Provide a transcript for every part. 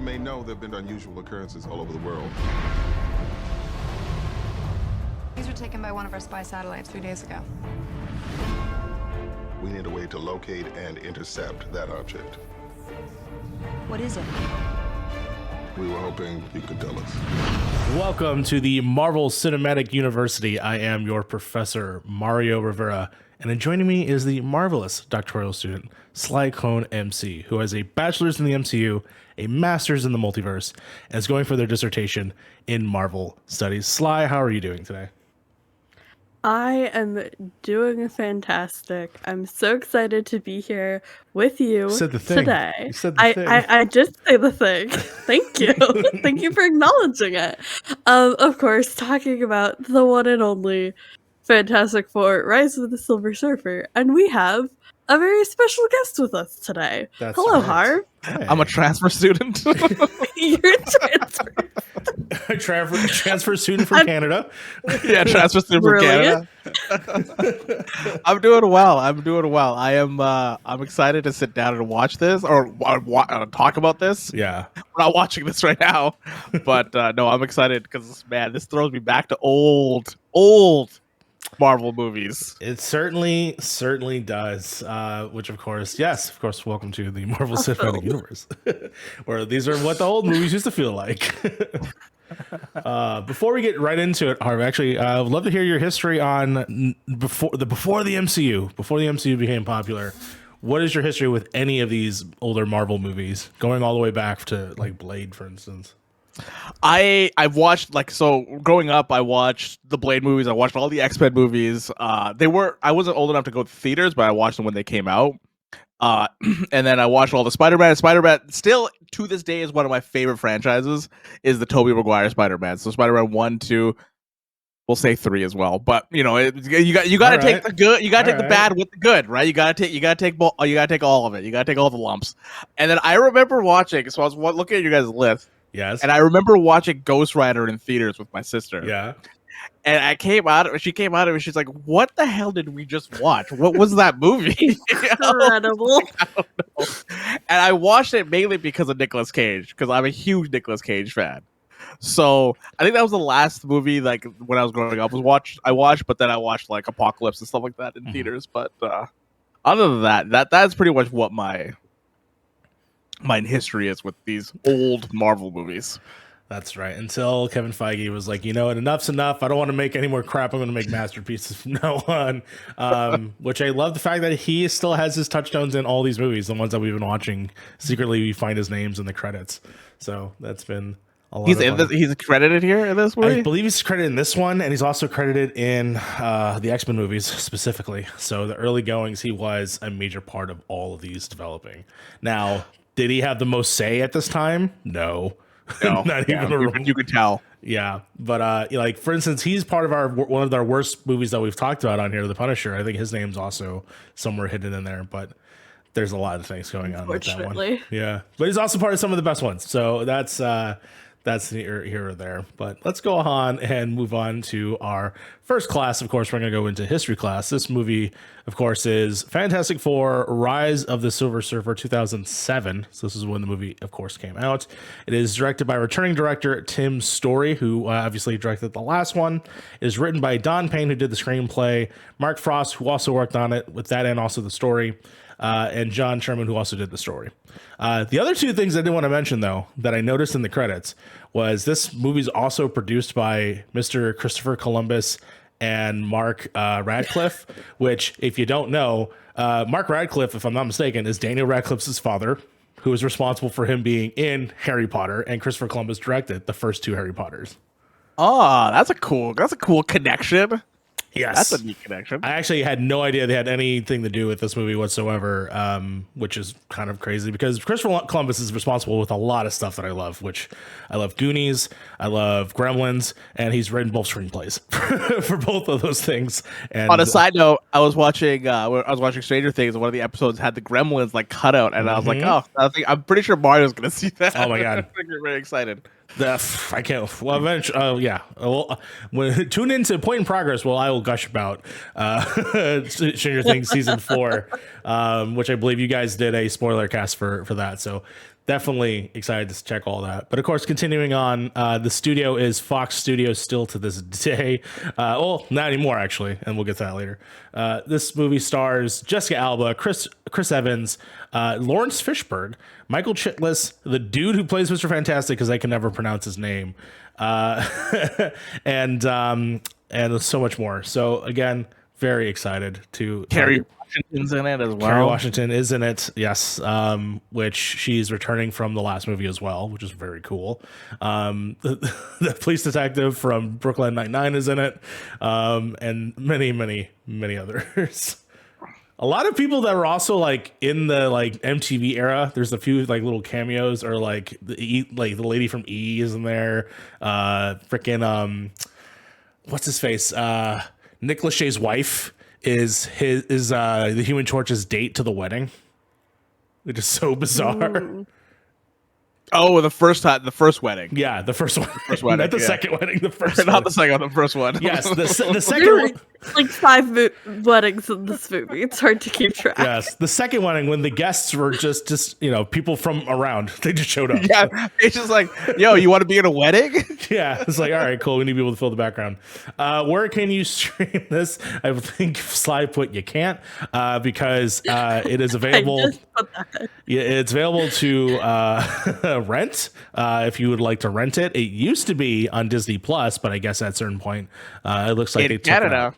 you may know, there have been unusual occurrences all over the world. These were taken by one of our spy satellites 3 days ago. We need a way to locate and intercept that object. What is it? We were hoping you could tell us. Welcome to the Marvel Cinematic University. I am your professor, Mario Rivera, and joining me is the marvelous doctoral student, Sly Cone MC, who has a bachelor's in the MCU, a master's in the multiverse, and is going for their dissertation in Marvel studies. Sly, how are you doing today? I am doing fantastic. I'm so excited to be here with you today. You said the thing. I just say the thing. Thank you. Thank you for acknowledging it. Of course, talking about the one and only Fantastic Four, Rise of the Silver Surfer, and we have a very special guest with us today. That's Hello, right. Harv. Hey. I'm a transfer student. You're transferred. Transfer student from Canada. Yeah, transfer student from Brilliant. Canada. I'm doing well. I am. I'm excited to sit down and watch this or talk about this. Yeah. We're not watching this right now, but no, I'm excited because man, this throws me back to old Marvel movies. It certainly does. Which, of course, welcome to the Marvel Cinematic Universe, where these are what the old movies used to feel like. Before we get right into it, Harv, actually, I would love to hear your history on before the MCU. Before the MCU became popular, what is your history with any of these older Marvel movies, going all the way back to like Blade, for instance? I've watched growing up I watched the Blade movies, I watched all the X-Men movies. I wasn't old enough to go to theaters, but I watched them when they came out. And then I watched all the Spider-Man. Spider-Man still to this day is one of my favorite franchises, is the Tobey Maguire Spider-Man. So Spider-Man 1, 2, we'll say 3 as well. But you know, you got to take the good, you got to take the bad with the good, right? You got to take all of it. You got to take all the lumps. And then I remember watching, so I was looking at you guys' list. Yes. And I remember watching Ghost Rider in theaters with my sister. Yeah. And she came out of it, she's like, what the hell did we just watch? What was that movie? Incredible. I don't know. And I watched it mainly because of Nicolas Cage, because I'm a huge Nicolas Cage fan. So I think that was the last movie, like when I was growing up, I watched, but then I watched like Apocalypse and stuff like that in theaters. But other than that's pretty much what my history is with these old Marvel movies. That's right. Until Kevin Feige was like, you know what, enough's enough. I don't want to make any more crap. I'm going to make masterpieces from now on. Which I love the fact that he still has his touchstones in all these movies, the ones that we've been watching. Secretly, we find his names in the credits. So that's been a lot of fun. He's credited here in this movie? I believe he's credited in this one, and he's also credited in the X-Men movies specifically. So the early goings, he was a major part of all of these developing. Now, did he have the most say at this time? No. Not even you could tell. Yeah, but like for instance, he's part of one of our worst movies that we've talked about on here, The Punisher. I think his name's also somewhere hidden in there, but there's a lot of things going on with that one. Yeah, but he's also part of some of the best ones. So that's here or there. But let's go on and move on to our first class. Of course, we're going to go into history class. This movie, of course, is Fantastic Four, Rise of the Silver Surfer, 2007. So this is when the movie, of course, came out. It is directed by returning director Tim Story, who obviously directed the last one. It is written by Don Payne, who did the screenplay, Mark Frost, who also worked on it with that and also the story, and John Sherman, who also did the story. The other two things I did want to mention, though, that I noticed in the credits was this movie's also produced by Mr. Christopher Columbus and Mark Radcliffe, which, if you don't know, Mark Radcliffe, if I'm not mistaken, is Daniel Radcliffe's father, who is responsible for him being in Harry Potter, and Christopher Columbus directed the first two Harry Potters. Oh, that's a cool connection. Yes. That's a neat connection. I actually had no idea they had anything to do with this movie whatsoever, which is kind of crazy because Christopher Columbus is responsible with a lot of stuff that I love, which I love Goonies, I love Gremlins, and he's written both screenplays for both of those things. And on a side note, I was watching Stranger Things, and one of the episodes had the Gremlins like cut out, and I was like, I'm pretty sure Mario's going to see that. Oh my God. I'm very excited. I can't. Well, eventually, yeah. When tune into Point in Progress, I will gush about Stranger Things season 4, which I believe you guys did a spoiler cast for that. So definitely excited to check all that. But of course, continuing on, the studio is Fox Studios still to this day. Well, not anymore actually, and we'll get to that later. This movie stars Jessica Alba, Chris Evans, Lawrence Fishburne, Michael Chiklis, the dude who plays Mr. Fantastic because I can never pronounce his name, and so much more. So again, very excited to Carrie Washington's in it as well. Carrie Washington is in it, yes. Which she's returning from the last movie as well, which is very cool. The police detective from Brooklyn Nine-Nine is in it, and many others. A lot of people that were also like in the like MTV era. There's a few like little cameos, or like the lady from E is in there. What's his face? Nick Lachey's wife is the Human Torch's date to the wedding. It is so bizarre. Ooh. Oh, the first wedding. Yeah, the first one. First wedding, Not the second wedding. The first one. Not the second, the first one. Yes, the There second were one. like 5 weddings in this movie. It's hard to keep track. Yes, the second wedding when the guests were just people from around. They just showed up. Yeah, it's just like, yo, you want to be in a wedding? Yeah, it's like, all right, cool. We need people to fill the background. Where can you stream this? I think Sly put you can't because it is available. I just put that. Yeah, it's available to rent if you would like to rent it. It used to be on Disney Plus, but I guess at a certain point, it looks like In they took Canada. it out.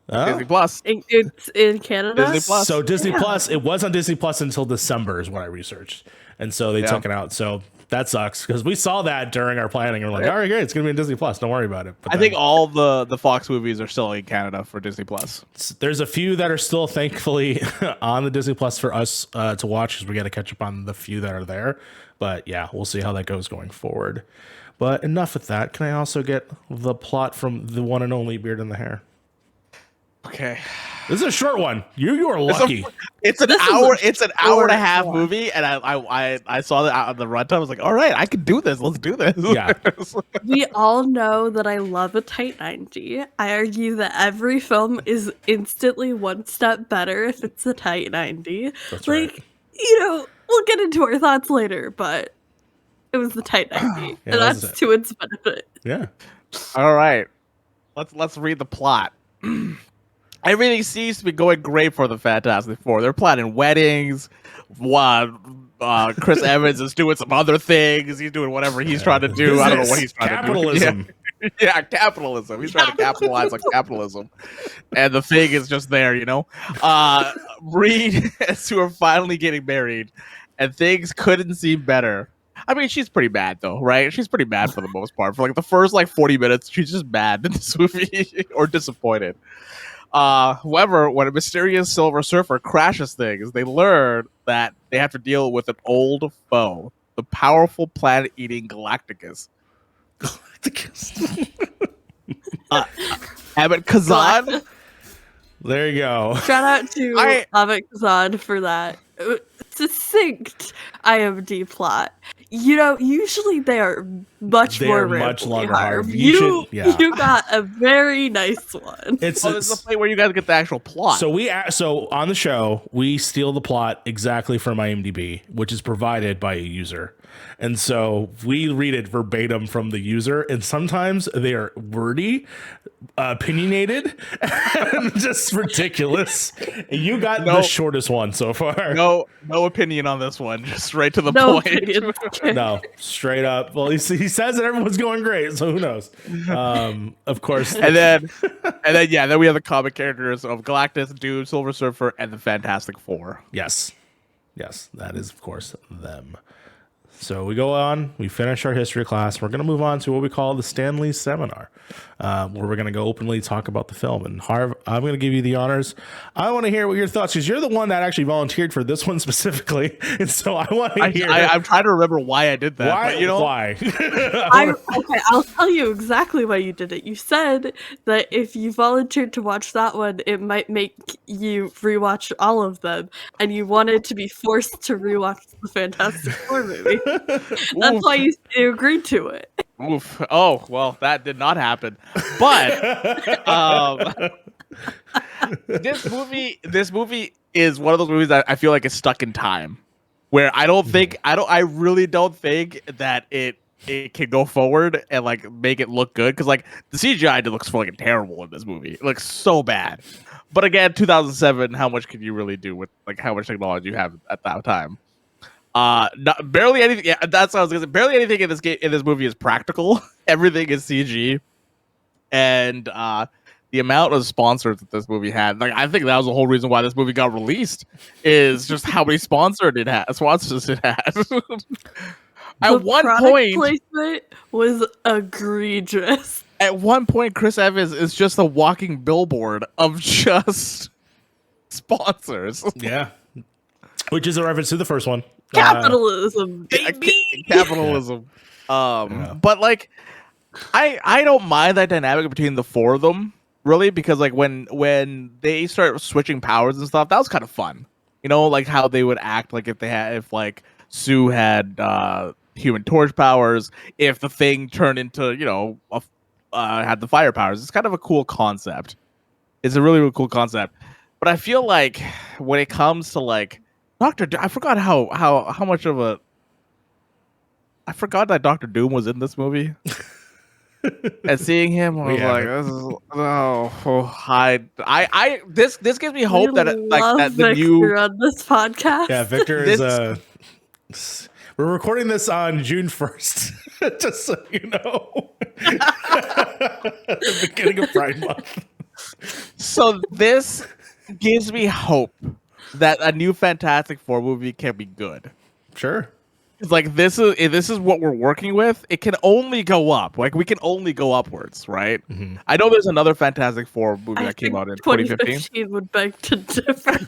Oh. Disney Plus. It's in Canada. Disney Plus. So Disney Plus, it was on Disney Plus until December is what I researched. And so they took it out. So that sucks because we saw that during our planning and we're like, all right, great, it's going to be in Disney Plus. Don't worry about it. But I think all the Fox movies are still in Canada for Disney Plus. there's a few that are still thankfully on the Disney Plus for us to watch because we got to catch up on the few that are there. But yeah, we'll see how that goes going forward. But enough with that. Can I also get the plot from the one and only Beard in the Hair? Okay. This is a short one. You are lucky. It's an This is hour. a It's an hour and a half short movie, and I saw that on the runtime. I was like, all right, I can do this. Let's do this. Yeah. We all know that I love a tight 90. I argue that every film is instantly one step better if it's a tight 90. That's right. We'll get into our thoughts later, but it was the tight 90. Yeah, and that's that's it. to its benefit. Yeah. All right. Let's read the plot. Everything seems to be going great for the Fantastic Four. They're planning weddings. Chris Evans is doing some other things. He's doing whatever he's trying to do. I don't know what he's trying Capitalism. to do. Yeah, capitalism. He's trying to capitalize on capitalism. And the thing is just there, Reed and Sue are finally getting married, and things couldn't seem better. I mean, she's pretty bad though, right? She's pretty bad for the most part. For like the first 40 minutes, she's just bad in this movie or disappointed. However, when a mysterious Silver Surfer crashes things, they learn that they have to deal with an old foe, the powerful planet-eating Galacticus. Abbott Kazan. There you go. Shout out to Amit Kazan for that succinct IMD plot. Usually they are much more much longer. Harv. Harv. You got a very nice one. It's This is the point where you guys get the actual plot. So on the show, we steal the plot exactly from IMDb, which is provided by a user. And so we read it verbatim from the user, and sometimes they are wordy, opinionated, and just ridiculous. You got the shortest one so far. No opinion on this one. Just straight to the No point. opinion. No, straight up. Well, he says that everyone's going great, so who knows? Of course. And then we have the comic characters of Galactus, Dude, Silver Surfer, and the Fantastic Four. Yes, that is of course them. So we go on, we finish our history class. We're going to move on to what we call the Stanley Seminar, where we're going to go openly talk about the film. And Harv, I'm going to give you the honors. I want to hear what your thoughts, because you're the one that actually volunteered for this one specifically. And so I want to hear. I'm trying to remember why I did that. Why? But Why? Okay, I'll tell you exactly why you did it. You said that if you volunteered to watch that one, it might make you rewatch all of them, and you wanted to be forced to rewatch the Fantastic Four movie. That's why you agreed to it. Oof. Oh, well, that did not happen. But this movie is one of those movies that I feel like is stuck in time. where I really don't think that it can go forward and like make it look good, because like the CGI looks fucking terrible in this movie. It looks so bad. But again, 2007, how much can you really do with like how much technology you have at that time? Barely anything. Yeah, that's what I was gonna say. Barely anything in this movie is practical. Everything is CG, and the amount of sponsors that this movie had, like I think that was the whole reason why this movie got released, is just how many sponsors it has. At one point, placement was egregious. At one point, Chris Evans is just a walking billboard of just sponsors. Yeah, which is a reference to the first one. Capitalism, baby. Capitalism. But like, I don't mind that dynamic between the four of them, really, because like when they start switching powers and stuff, that was kind of fun. You know, like how they would act, like if like Sue had Human Torch powers, if the Thing turned into, you know, had the fire powers. It's kind of a cool concept. It's a really, really cool concept. But I feel like when it comes to like I forgot how much of a I forgot that Dr. Doom was in this movie. And seeing him, I was like, this this gives me hope that that the new on this podcast. Yeah, Victor is we're recording this on June 1st, just so you know. The beginning of Pride Month. So this gives me hope that a new Fantastic Four movie can be good. Sure. It's like this is what we're working with. It can only go up. Like we can only go upwards, right? Mm-hmm. I know there's another Fantastic Four movie that came out in 2015. Would beg to differ.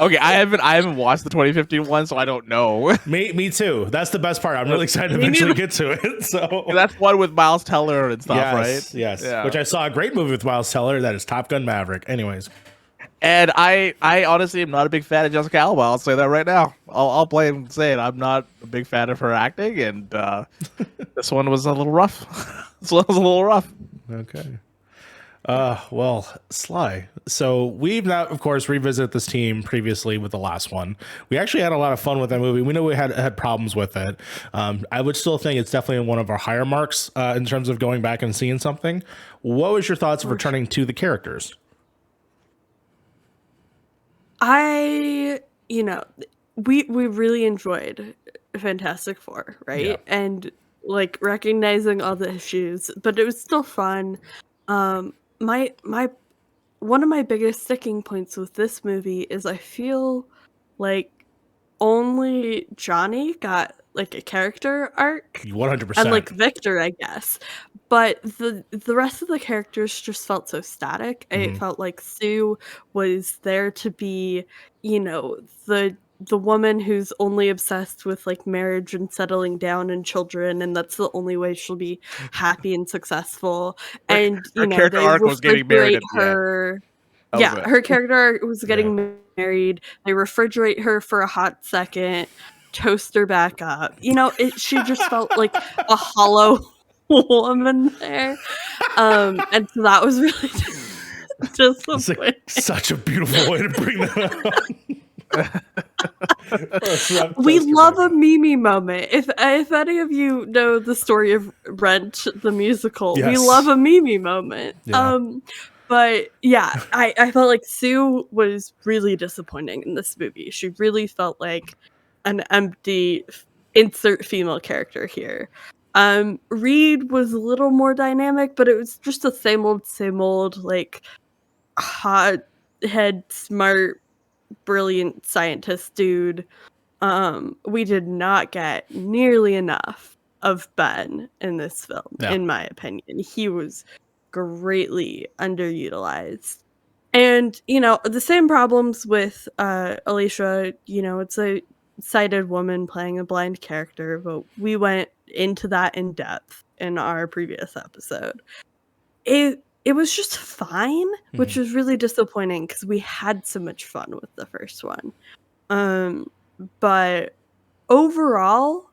Okay, I haven't watched the 2015 one, so I don't know. Me too. That's the best part. I'm really excited to eventually get to it. So that's one with Miles Teller and stuff, right? Yes. Yeah. Which I saw a great movie with Miles Teller. That is Top Gun Maverick. Anyways. And I honestly am not a big fan of Jessica Alba. I'll say that right now. I'll play and say it. I'm not a big fan of her acting, and this one was a little rough. This one was a little rough. Okay. Well, Sly. So we've now, of course, revisited this team previously with the last one. We actually had a lot of fun with that movie. We know we had problems with it. I would still think it's definitely one of our higher marks in terms of going back and seeing something. What was your thoughts of returning to the characters? We really enjoyed Fantastic Four, right? Yeah. And like recognizing all the issues, but it was still fun. My one of my biggest sticking points with this movie is I feel like only Johnny got like a character arc, 100%, and like Victor, I guess, but the rest of the characters just felt so static. Mm-hmm. It felt like Sue was there to be, you know, the woman who's only obsessed with like marriage and settling down and children, and that's the only way she'll be happy and successful. And her character arc was getting married. Her character arc was getting married. They refrigerate her for a hot second, toast her back up. You know, she just felt like a hollow woman there. And so that was really just like such a beautiful way to bring that up. We love a Mimi moment. If any of you know the story of Rent, the musical, we love a Mimi moment. Yeah. But yeah, I felt like Sue was really disappointing in this movie. She really felt like an empty insert female character here. Reed was a little more dynamic, but it was just the same old, like hot head, smart, brilliant scientist dude. We did not get nearly enough of Ben in this film, in my opinion. He was greatly underutilized. And, you know, the same problems with Alicia, you know, it's a sighted woman playing a blind character, but we went into that in depth in our previous episode. It was just fine, which was really disappointing because we had so much fun with the first one. But overall,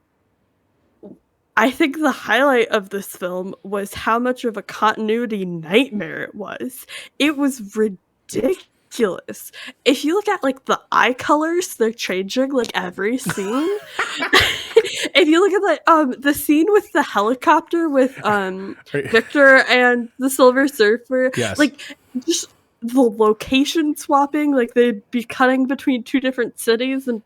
I think the highlight of this film was how much of a continuity nightmare it was. It was ridiculous ridiculous. If you look at like the eye colors, they're changing like every scene. If you look at the scene with the helicopter with Victor and the Silver Surfer, Yes. like just the location swapping, like they'd be cutting between two different cities and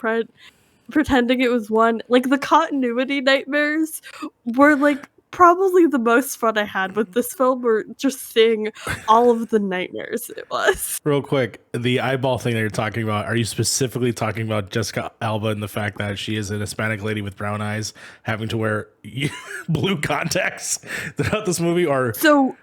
pretending it was one. Like the continuity nightmares were like probably the most fun I had with this film, were just seeing all of the nightmares it was. Real quick, the eyeball thing that you're talking about, are you specifically talking about Jessica Alba and the fact that she is an Hispanic lady with brown eyes having to wear blue contacts throughout this movie? Or so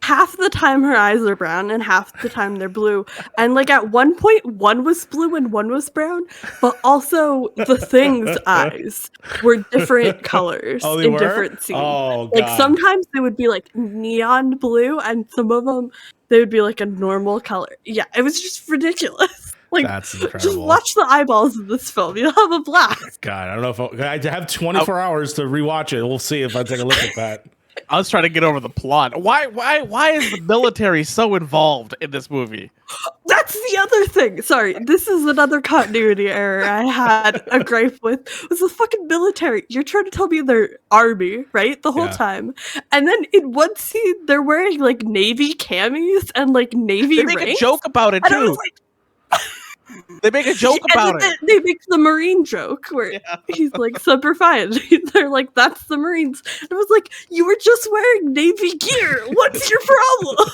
half the time her eyes are brown and half the time they're blue, and like at one point one was blue and one was brown, but also the Thing's eyes were different colors in different scenes. Oh, like sometimes they would be like neon blue and some of them they would be like a normal color. Yeah, it was just ridiculous. Like, that's incredible. Just watch the eyeballs of this film, you'll have a blast. God, I don't know if I have 24 hours to rewatch it. We'll see if I take a look at that. I was trying to get over the plot. Why is the military so involved in this movie? That's the other thing. Sorry, this is another continuity error I had a gripe with. Was the fucking military. You're trying to tell me they're army, right? The whole time. And then in one scene, they're wearing like Navy camis and like Navy They make ranks. a joke about it And I too. was like, They make a joke about it. They make the Marine joke where he's like Semper Fi. They're like, that's the Marines. And I was like, you were just wearing Navy gear. What's your problem?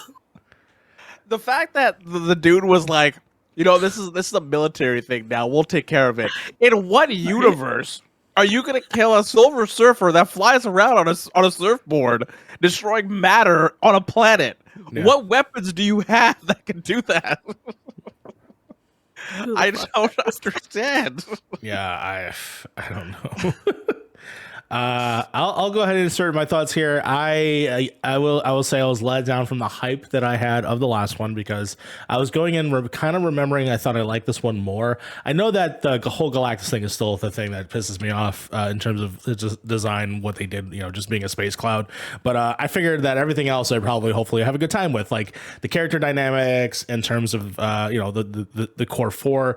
The fact that the dude was like, this is a military thing now. We'll take care of it. In what universe are you gonna kill a Silver Surfer that flies around on a surfboard, destroying matter on a planet? Yeah. What weapons do you have that can do that? I don't understand. Yeah, I don't know. I'll go ahead and insert my thoughts here. I will say I was let down from the hype that I had of the last one, because I was going in kind of remembering I thought I liked this one more. I know that the whole Galactus thing is still the thing that pisses me off in terms of the design, what they did, just being a space cloud. But I figured that everything else I probably hopefully have a good time with, like the character dynamics in terms of the core four.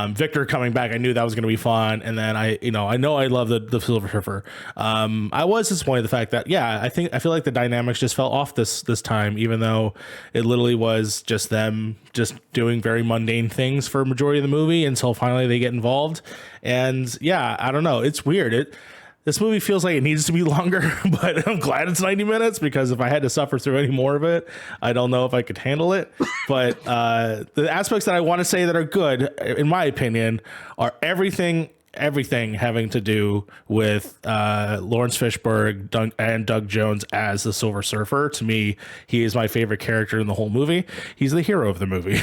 Victor coming back, I knew that was going to be fun, and then I know I love the Silver Surfer. I was disappointed the fact that I feel like the dynamics just fell off this time, even though it literally was just them just doing very mundane things for a majority of the movie until finally they get involved. And I don't know, it's weird. This movie feels like it needs to be longer, but I'm glad it's 90 minutes, because if I had to suffer through any more of it, I don't know if I could handle it. But the aspects that I want to say that are good, in my opinion, are everything having to do with Lawrence Fishburne and Doug Jones as the Silver Surfer. To me, he is my favorite character in the whole movie. He's the hero of the movie.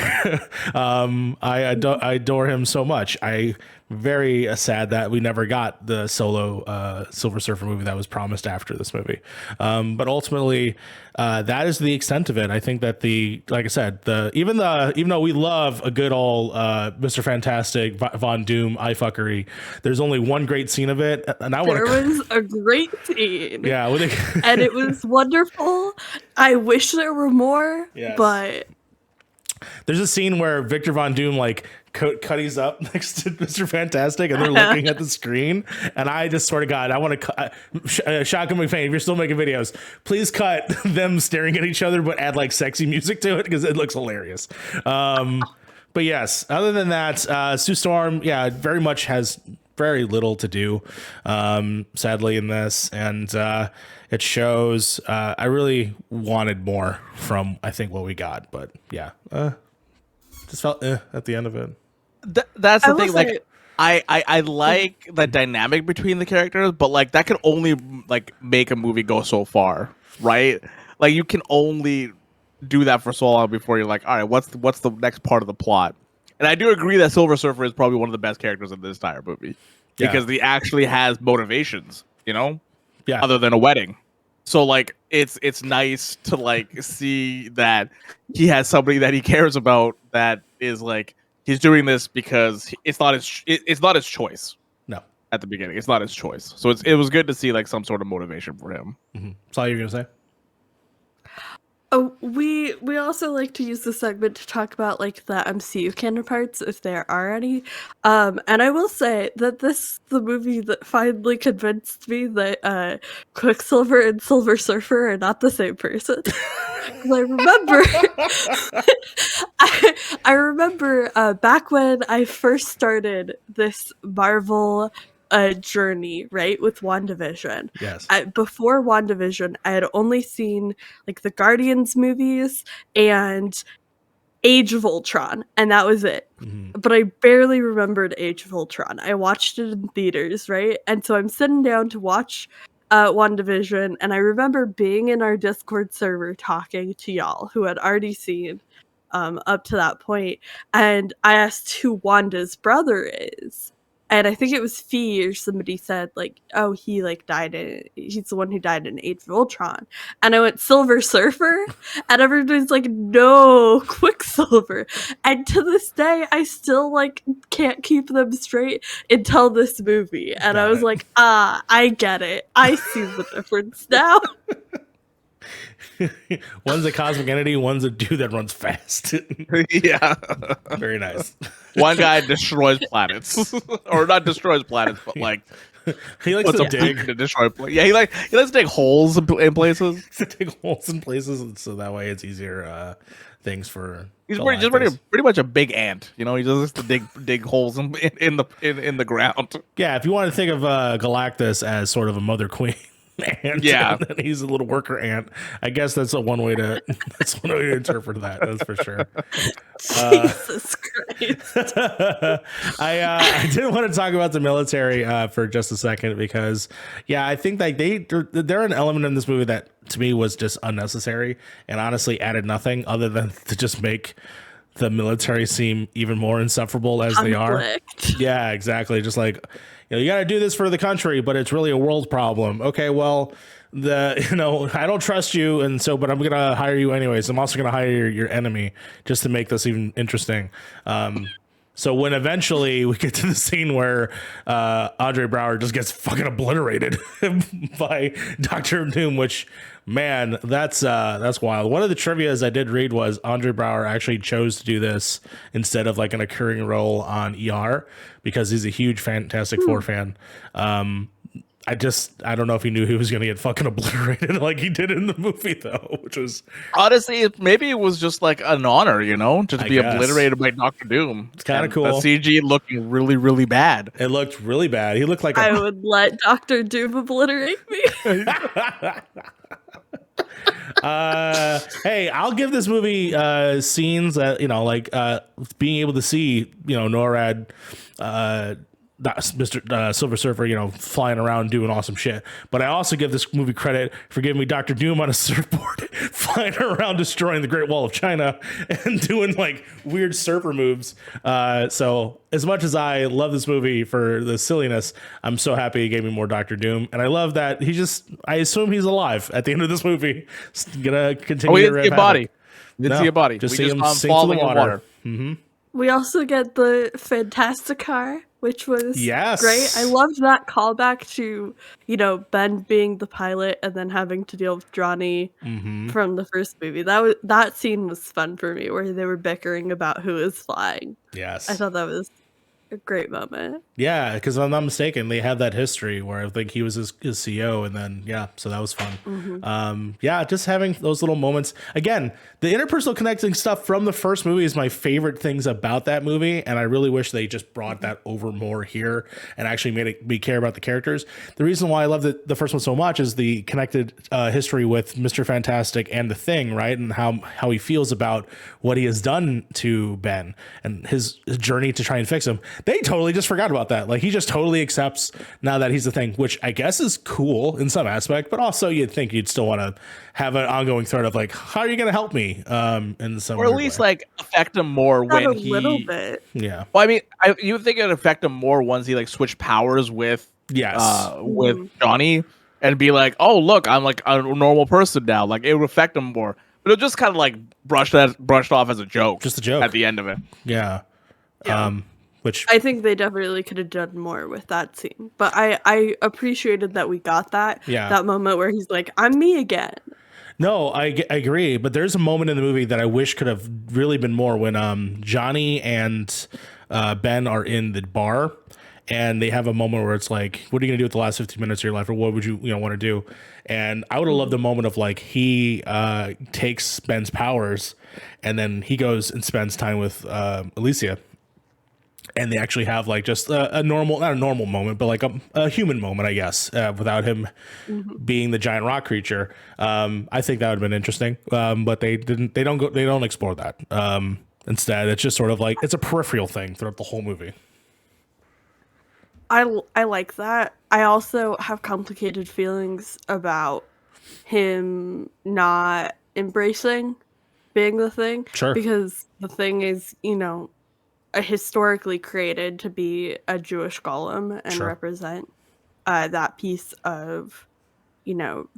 I adore him so much. I very sad that we never got the solo Silver Surfer movie that was promised after this movie. But ultimately, that is the extent of it. I think that like I said, even though we love a good old Mr. Fantastic Von Doom eye fuckery, there's only one great scene of it, and there was a great scene. Yeah, and it was wonderful. I wish there were more, but there's a scene where Victor Von Doom Cuddy's up next to Mr. Fantastic, and they're looking at the screen, and I just swear to God, I want to Shotgun McFain, if you're still making videos, please cut them staring at each other, but add sexy music to it, because it looks hilarious. But yes, other than that, Sue Storm, very much has very little to do, sadly, in this, and it shows. I really wanted more from, I think, what we got, but just felt at the end of it. That's the thing. I like the dynamic between the characters, but that can only make a movie go so far, right? You can only do that for so long before you're like, all right, what's the next part of the plot? And I do agree that Silver Surfer is probably one of the best characters in this entire movie, because he actually has motivations, other than a wedding. So it's nice to see that he has somebody that he cares about, that is he's doing this because it's not his choice. No, at the beginning, it's not his choice. So it was good to see some sort of motivation for him. Mm-hmm. That's all you're gonna say? Oh, We also like to use this segment to talk about like the MCU counterparts, if there are any. And I will say that the movie that finally convinced me that Quicksilver and Silver Surfer are not the same person. 'Cause I remember, I remember back when I first started this Marvel journey, right, with WandaVision. Yes. Before WandaVision, I had only seen like the Guardians movies and Age of Ultron, and that was it. But I barely remembered Age of Ultron. I watched it in theaters, right? And so I'm sitting down to watch WandaVision, and I remember being in our Discord server talking to y'all who had already seen up to that point, and I asked who Wanda's brother is. And I think it was Fee or somebody said, like, oh, he, like, he's the one who died in Age of Ultron. And I went, Silver Surfer? And everybody's like, no, Quicksilver. And to this day, I still, like, can't keep them straight until this movie. And I was like, I get it. I see the difference now. One's a cosmic entity, one's a dude that runs fast. Yeah. Very nice. One guy destroys planets. Or not destroys planets, but like he likes to dig to destroy he likes to dig holes in places. To dig holes in places, and so that way it's easier things for. He's pretty much a big ant, you know. He just likes to dig holes in the ground. Yeah, if you want to think of Galactus as sort of a mother queen ant, yeah, and he's a little worker ant. I guess that's one way to interpret that. That's for sure. Jesus Christ. I did want to talk about the military for just a second because, yeah, I think like they're an element in this movie that to me was just unnecessary and honestly added nothing other than to just make the military seem even more insufferable as they are. Yeah, exactly. Just like, you got to do this for the country, but it's really a world problem. Okay, well, I don't trust you, and so, but I'm gonna hire you anyways. I'm also gonna hire your enemy just to make this even interesting. So when eventually we get to the scene where Andre Braugher just gets fucking obliterated by Dr. Doom, which, man, that's wild. One of the trivias I did read was Andre Braugher actually chose to do this instead of like an occurring role on ER because he's a huge Fantastic Four fan. I don't know if he knew he was going to get fucking obliterated like he did in the movie, though, which was honestly, maybe it was just like an honor, just to be obliterated by Dr. Doom. It's kind of cool. The CG looking really, really bad. It looked really bad. He looked like I would let Dr. Doom obliterate me. Hey, I'll give this movie scenes that being able to see NORAD. Mr. Silver Surfer, flying around doing awesome shit. But I also give this movie credit for giving me Dr. Doom on a surfboard, flying around destroying the Great Wall of China and doing like weird surfer moves. So as much as I love this movie for the silliness, I'm so happy he gave me more Dr. Doom. And I love that I assume he's alive at the end of this movie. He's gonna continue. We didn't see a body. Didn't see a body. Just see him sink to the water. Mm-hmm. We also get the Fantastic Car, which was great. I loved that callback to, Ben being the pilot and then having to deal with Johnny from the first movie. That scene was fun for me, where they were bickering about who is flying. Yes. I thought that was a great moment. Yeah, because if I'm not mistaken, they have that history where I think he was his CEO, and then so that was fun. Just having those little moments. Again, the interpersonal connecting stuff from the first movie is my favorite things about that movie, and I really wish they just brought that over more here and actually made me care about the characters. The reason why I love the first one so much is the connected history with Mr. Fantastic and the Thing, right, and how he feels about what he has done to Ben and his journey to try and fix him. They totally just forgot about that. Like, he just totally accepts now that he's the Thing, which I guess is cool in some aspect, but also you'd think you'd still want to have an ongoing thread of like, how are you going to help me? In some or at least way. Like affect him more when a little bit. Yeah. Well, I mean, you would think it'd affect him more once he like switched powers with with Johnny and be like, oh look, I'm like a normal person now. Like, it would affect him more, but it just kind of like brushed off as a joke, just a joke at the end of it. Yeah. Which I think they definitely could have done more with that scene. But I appreciated that we got that. Yeah. That moment where he's like, I'm me again. No, I agree, but there's a moment in the movie that I wish could have really been more when Johnny and Ben are in the bar and they have a moment where it's like, what are you gonna do with the last 15 minutes of your life, or what would you want to do? And I would have loved a moment of like he takes Ben's powers and then he goes and spends time with Alicia. And they actually have like just a normal, not a normal moment, but like a human moment, I guess, without him being the giant rock creature. I think that would have been interesting, but they didn't. They don't explore that. Instead, it's just sort of like it's a peripheral thing throughout the whole movie. I like that. I also have complicated feelings about him not embracing being the thing. Sure. Because the thing is, historically created to be a Jewish golem and Sure. represent that piece of,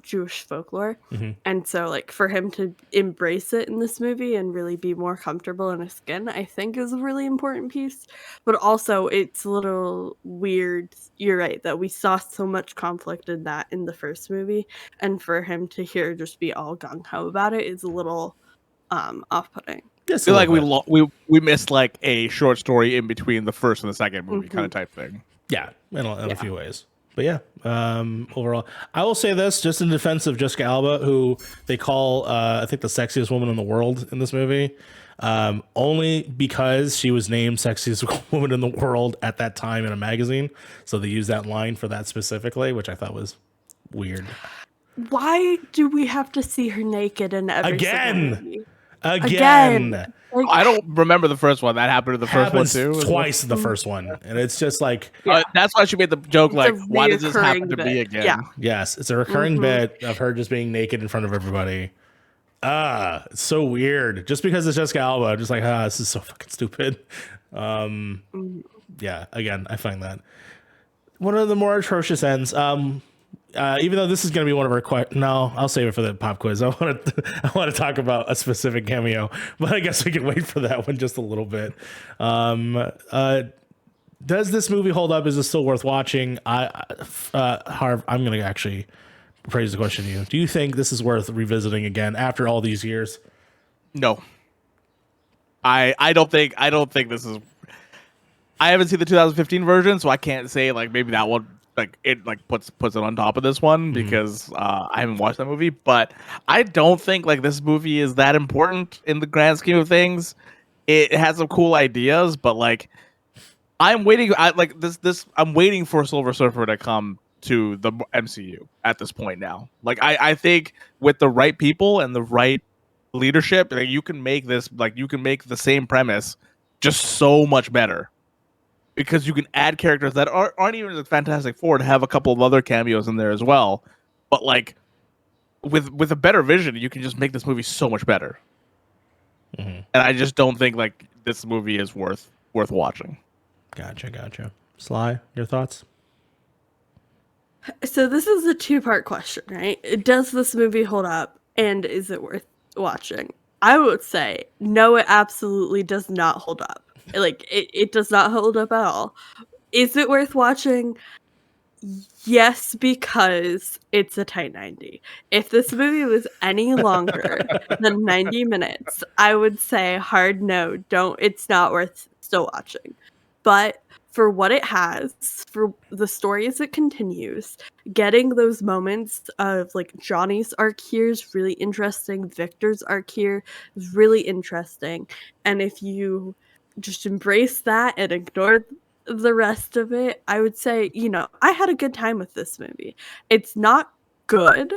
Jewish folklore. And so, like, for him to embrace it in this movie and really be more comfortable in his skin, I think is a really important piece. But also, it's a little weird, you're right, that we saw so much conflict in that in the first movie. And for him to here just be all gung-ho about it is a little off-putting. I feel like we missed like a short story in between the first and the second movie kind of type thing. Yeah, in a few ways. But yeah, overall, I will say this just in defense of Jessica Alba, who they call, I think, the sexiest woman in the world in this movie, only because she was named sexiest woman in the world at that time in a magazine. So they used that line for that specifically, which I thought was weird. Why do we have to see her naked in every single movie? Again. Like, I don't remember the first one. That happened to the first one too. Twice in the first one, and it's just like that's why she made the joke like, "Why does this happen to bit. me again?" Yeah. yes, it's a recurring bit of her just being naked in front of everybody. It's so weird. Just because it's Jessica Alba, I'm just like, this is so fucking stupid. Yeah, again, I find that one of the more atrocious ends. Even though this is going to be one of our no, I'll save it for the pop quiz. I want to talk about a specific cameo, but I guess we can wait for that one just a little bit. Does this movie hold up? Is it still worth watching? Harv, I'm going to actually phrase the question to you. Do you think this is worth revisiting again after all these years? No. I don't think this is. I haven't seen the 2015 version, so I can't say like maybe that one like it like puts it on top of this one because I haven't watched that movie. But I don't think like this movie is that important in the grand scheme of things. It has some cool ideas, but like I'm waiting. I'm waiting for Silver Surfer to come to the MCU at this point now. Like I think with the right people and the right leadership, like, you can make the same premise just so much better. Because you can add characters that aren't even the Fantastic Four to have a couple of other cameos in there as well. But like with a better vision, you can just make this movie so much better. And I just don't think like this movie is worth watching. Gotcha. Sly, your thoughts? So this is a two-part question, right? Does this movie hold up, and is it worth watching? I would say no, it absolutely does not hold up. Like, it does not hold up at all. Is it worth watching? Yes, because it's a tight 90. If this movie was any longer than 90 minutes, I would say hard no, it's not worth still watching. But for what it has, for the story as it continues, getting those moments of like Johnny's arc here is really interesting. Victor's arc here is really interesting. And if you just embrace that and ignore the rest of it, I would say, I had a good time with this movie. It's not good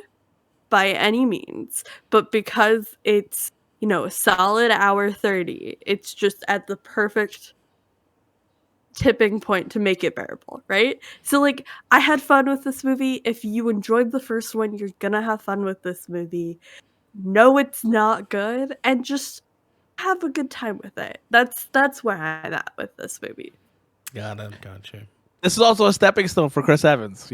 by any means, but because it's, a solid hour 30, it's just at the perfect tipping point to make it bearable, right? So like I had fun with this movie. If you enjoyed the first one, you're gonna have fun with this movie. No, it's not good, and just have a good time with it. That's where I'm at with this movie. Gotcha. This is also a stepping stone for Chris Evans.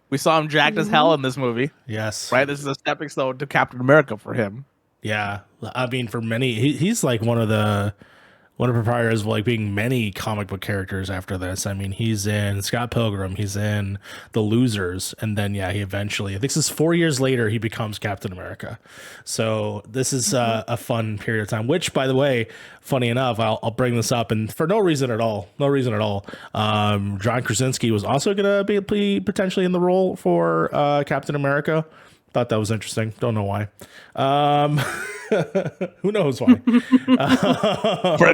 We saw him jacked as hell in this movie. Yes. Right. This is a stepping stone to Captain America for him. Yeah. I mean, for many, he's like one of the one of the proprietors of like being many comic book characters after this. I mean, he's in Scott Pilgrim, he's in The Losers, and then he eventually, I think this is 4 years later, he becomes Captain America. So this is a fun period of time. Which, by the way, funny enough, I'll bring this up, and for no reason at all. John Krasinski was also going to be potentially in the role for Captain America. Thought that was interesting. Don't know why. Who knows why?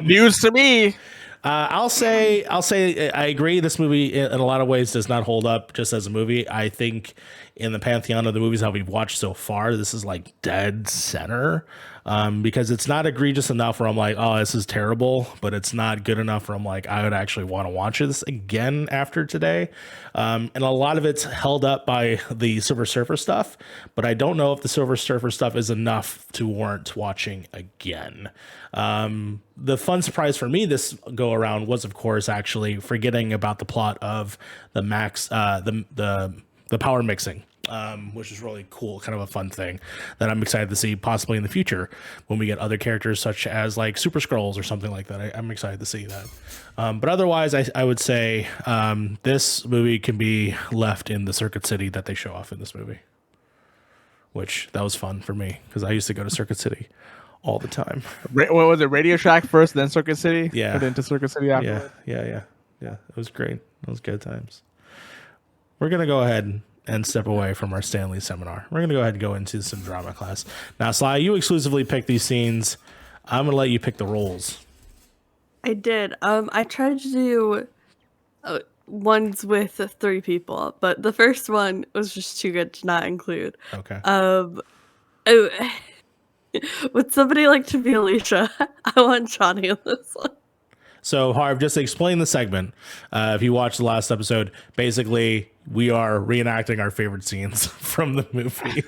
News to me. I'll say I agree. This movie in a lot of ways does not hold up just as a movie. I think in the pantheon of the movies that we've watched so far, this is like dead center, because it's not egregious enough where I'm like, oh, this is terrible, but it's not good enough where I'm like, I would actually want to watch this again after today. And a lot of it's held up by the Silver Surfer stuff, but I don't know if the Silver Surfer stuff is enough to warrant watching again. The fun surprise for me this go around was, of course, actually forgetting about the plot of the the power mixing, which is really cool, kind of a fun thing that I'm excited to see possibly in the future when we get other characters such as like Super Skrulls or something like that. I'm excited to see that. But otherwise, I would say this movie can be left in the Circuit City that they show off in this movie, which that was fun for me because I used to go to Circuit City all the time. What was it? Radio Shack first, then Circuit City? Yeah. Put into Circuit City afterwards? Yeah. It was great. It was good times. We're going to go ahead and step away from our Stanley Seminar. We're going to go ahead and go into some drama class. Now, Sly, you exclusively pick these scenes. I'm going to let you pick the roles. I did. I tried to do ones with 3 people, but the first one was just too good to not include. Okay. Would somebody like to be Alicia? I want Johnny in this one. So, Harv, just to explain the segment. If you watched the last episode, basically, we are reenacting our favorite scenes from the movie.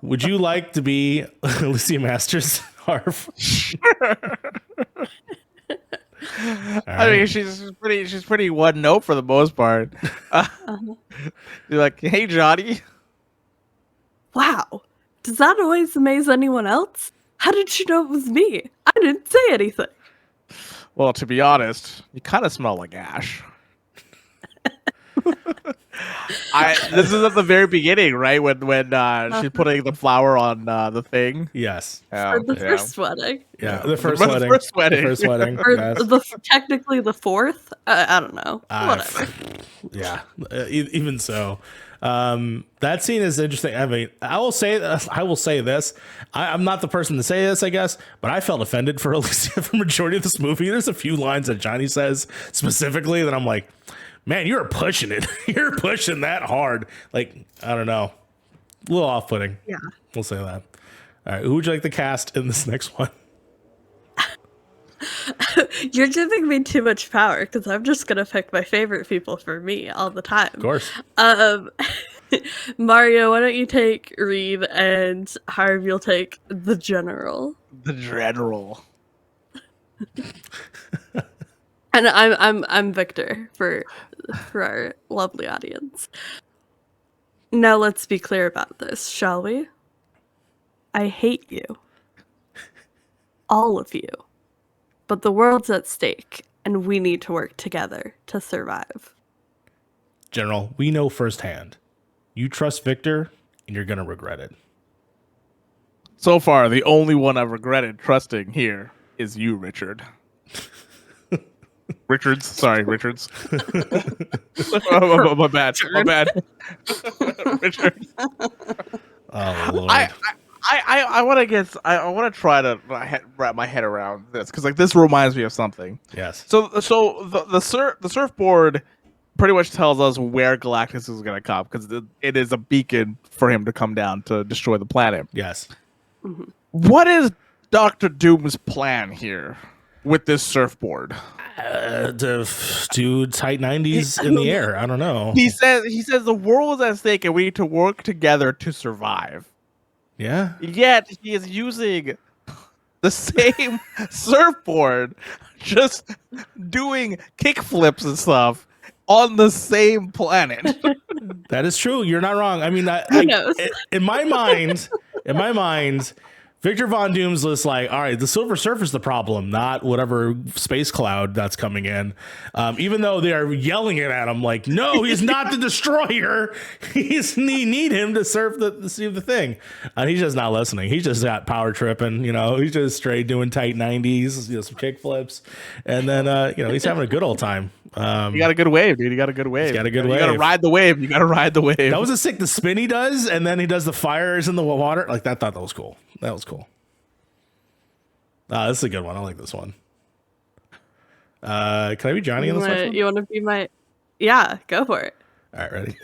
Would you like to be Alicia Masters, Harv? I mean, she's pretty one note for the most part. You're like, hey, Johnny. Wow. Does that always amaze anyone else? How did you know it was me? I didn't say anything. Well, to be honest, you kind of smell like ash. This is at the very beginning, right? When she's putting the flower on the thing. Yes. For the first wedding. Yeah, the first wedding. The first wedding. Or Yes. technically the fourth. I don't know. Whatever. Yeah, even so. That scene is interesting. I mean, I will say this. I'm not the person to say this, I guess, but I felt offended for Alicia for the majority of this movie. There's a few lines that Johnny says specifically that I'm like, man, you're pushing it. You're pushing that hard. Like, I don't know. A little off-putting. Yeah. We'll say that. All right. Who would you like to cast in this next one? You're giving me too much power because I'm just going to pick my favorite people for me all the time. Of course. Mario, why don't you take Reed, and Harv, you'll take the General. The General. And I'm Victor for our lovely audience. Now let's be clear about this, shall we? I hate you. All of you. But the world's at stake, and we need to work together to survive. General, we know firsthand. You trust Victor, and you're going to regret it. So far, the only one I've regretted trusting here is you, Richard. Richards. My bad. Richard. Oh, Lord. I want to try to wrap my head around this because like this reminds me of something. Yes. So the surfboard pretty much tells us where Galactus is going to come because it is a beacon for him to come down to destroy the planet. Yes. Mm-hmm. What is Dr. Doom's plan here with this surfboard? To do tight 90s in the air. I don't know. He says the world is at stake and we need to work together to survive. Yeah. Yet he is using the same surfboard, just doing kickflips and stuff on the same planet. That is true. You're not wrong. I mean, Who knows? in my mind, Victor Von Doom's just like, all right, the Silver Surfer's the problem, not whatever space cloud that's coming in. Even though they are yelling it at him, like, no, he's not the destroyer. We need him to surf the thing. And he's just not listening. He's just got power tripping, he's just straight doing tight 90s, some kick flips. And then, he's having a good old time. You got a good wave, dude. You got a good wave. You got to ride the wave. You got to ride the wave. That was a sick, the spin he does. And then he does the fires in the water. Like, I thought that was cool. That was cool. This is a good one. I like this one. Can I be Johnny in this one? You want to be my... Yeah, go for it. All right, ready?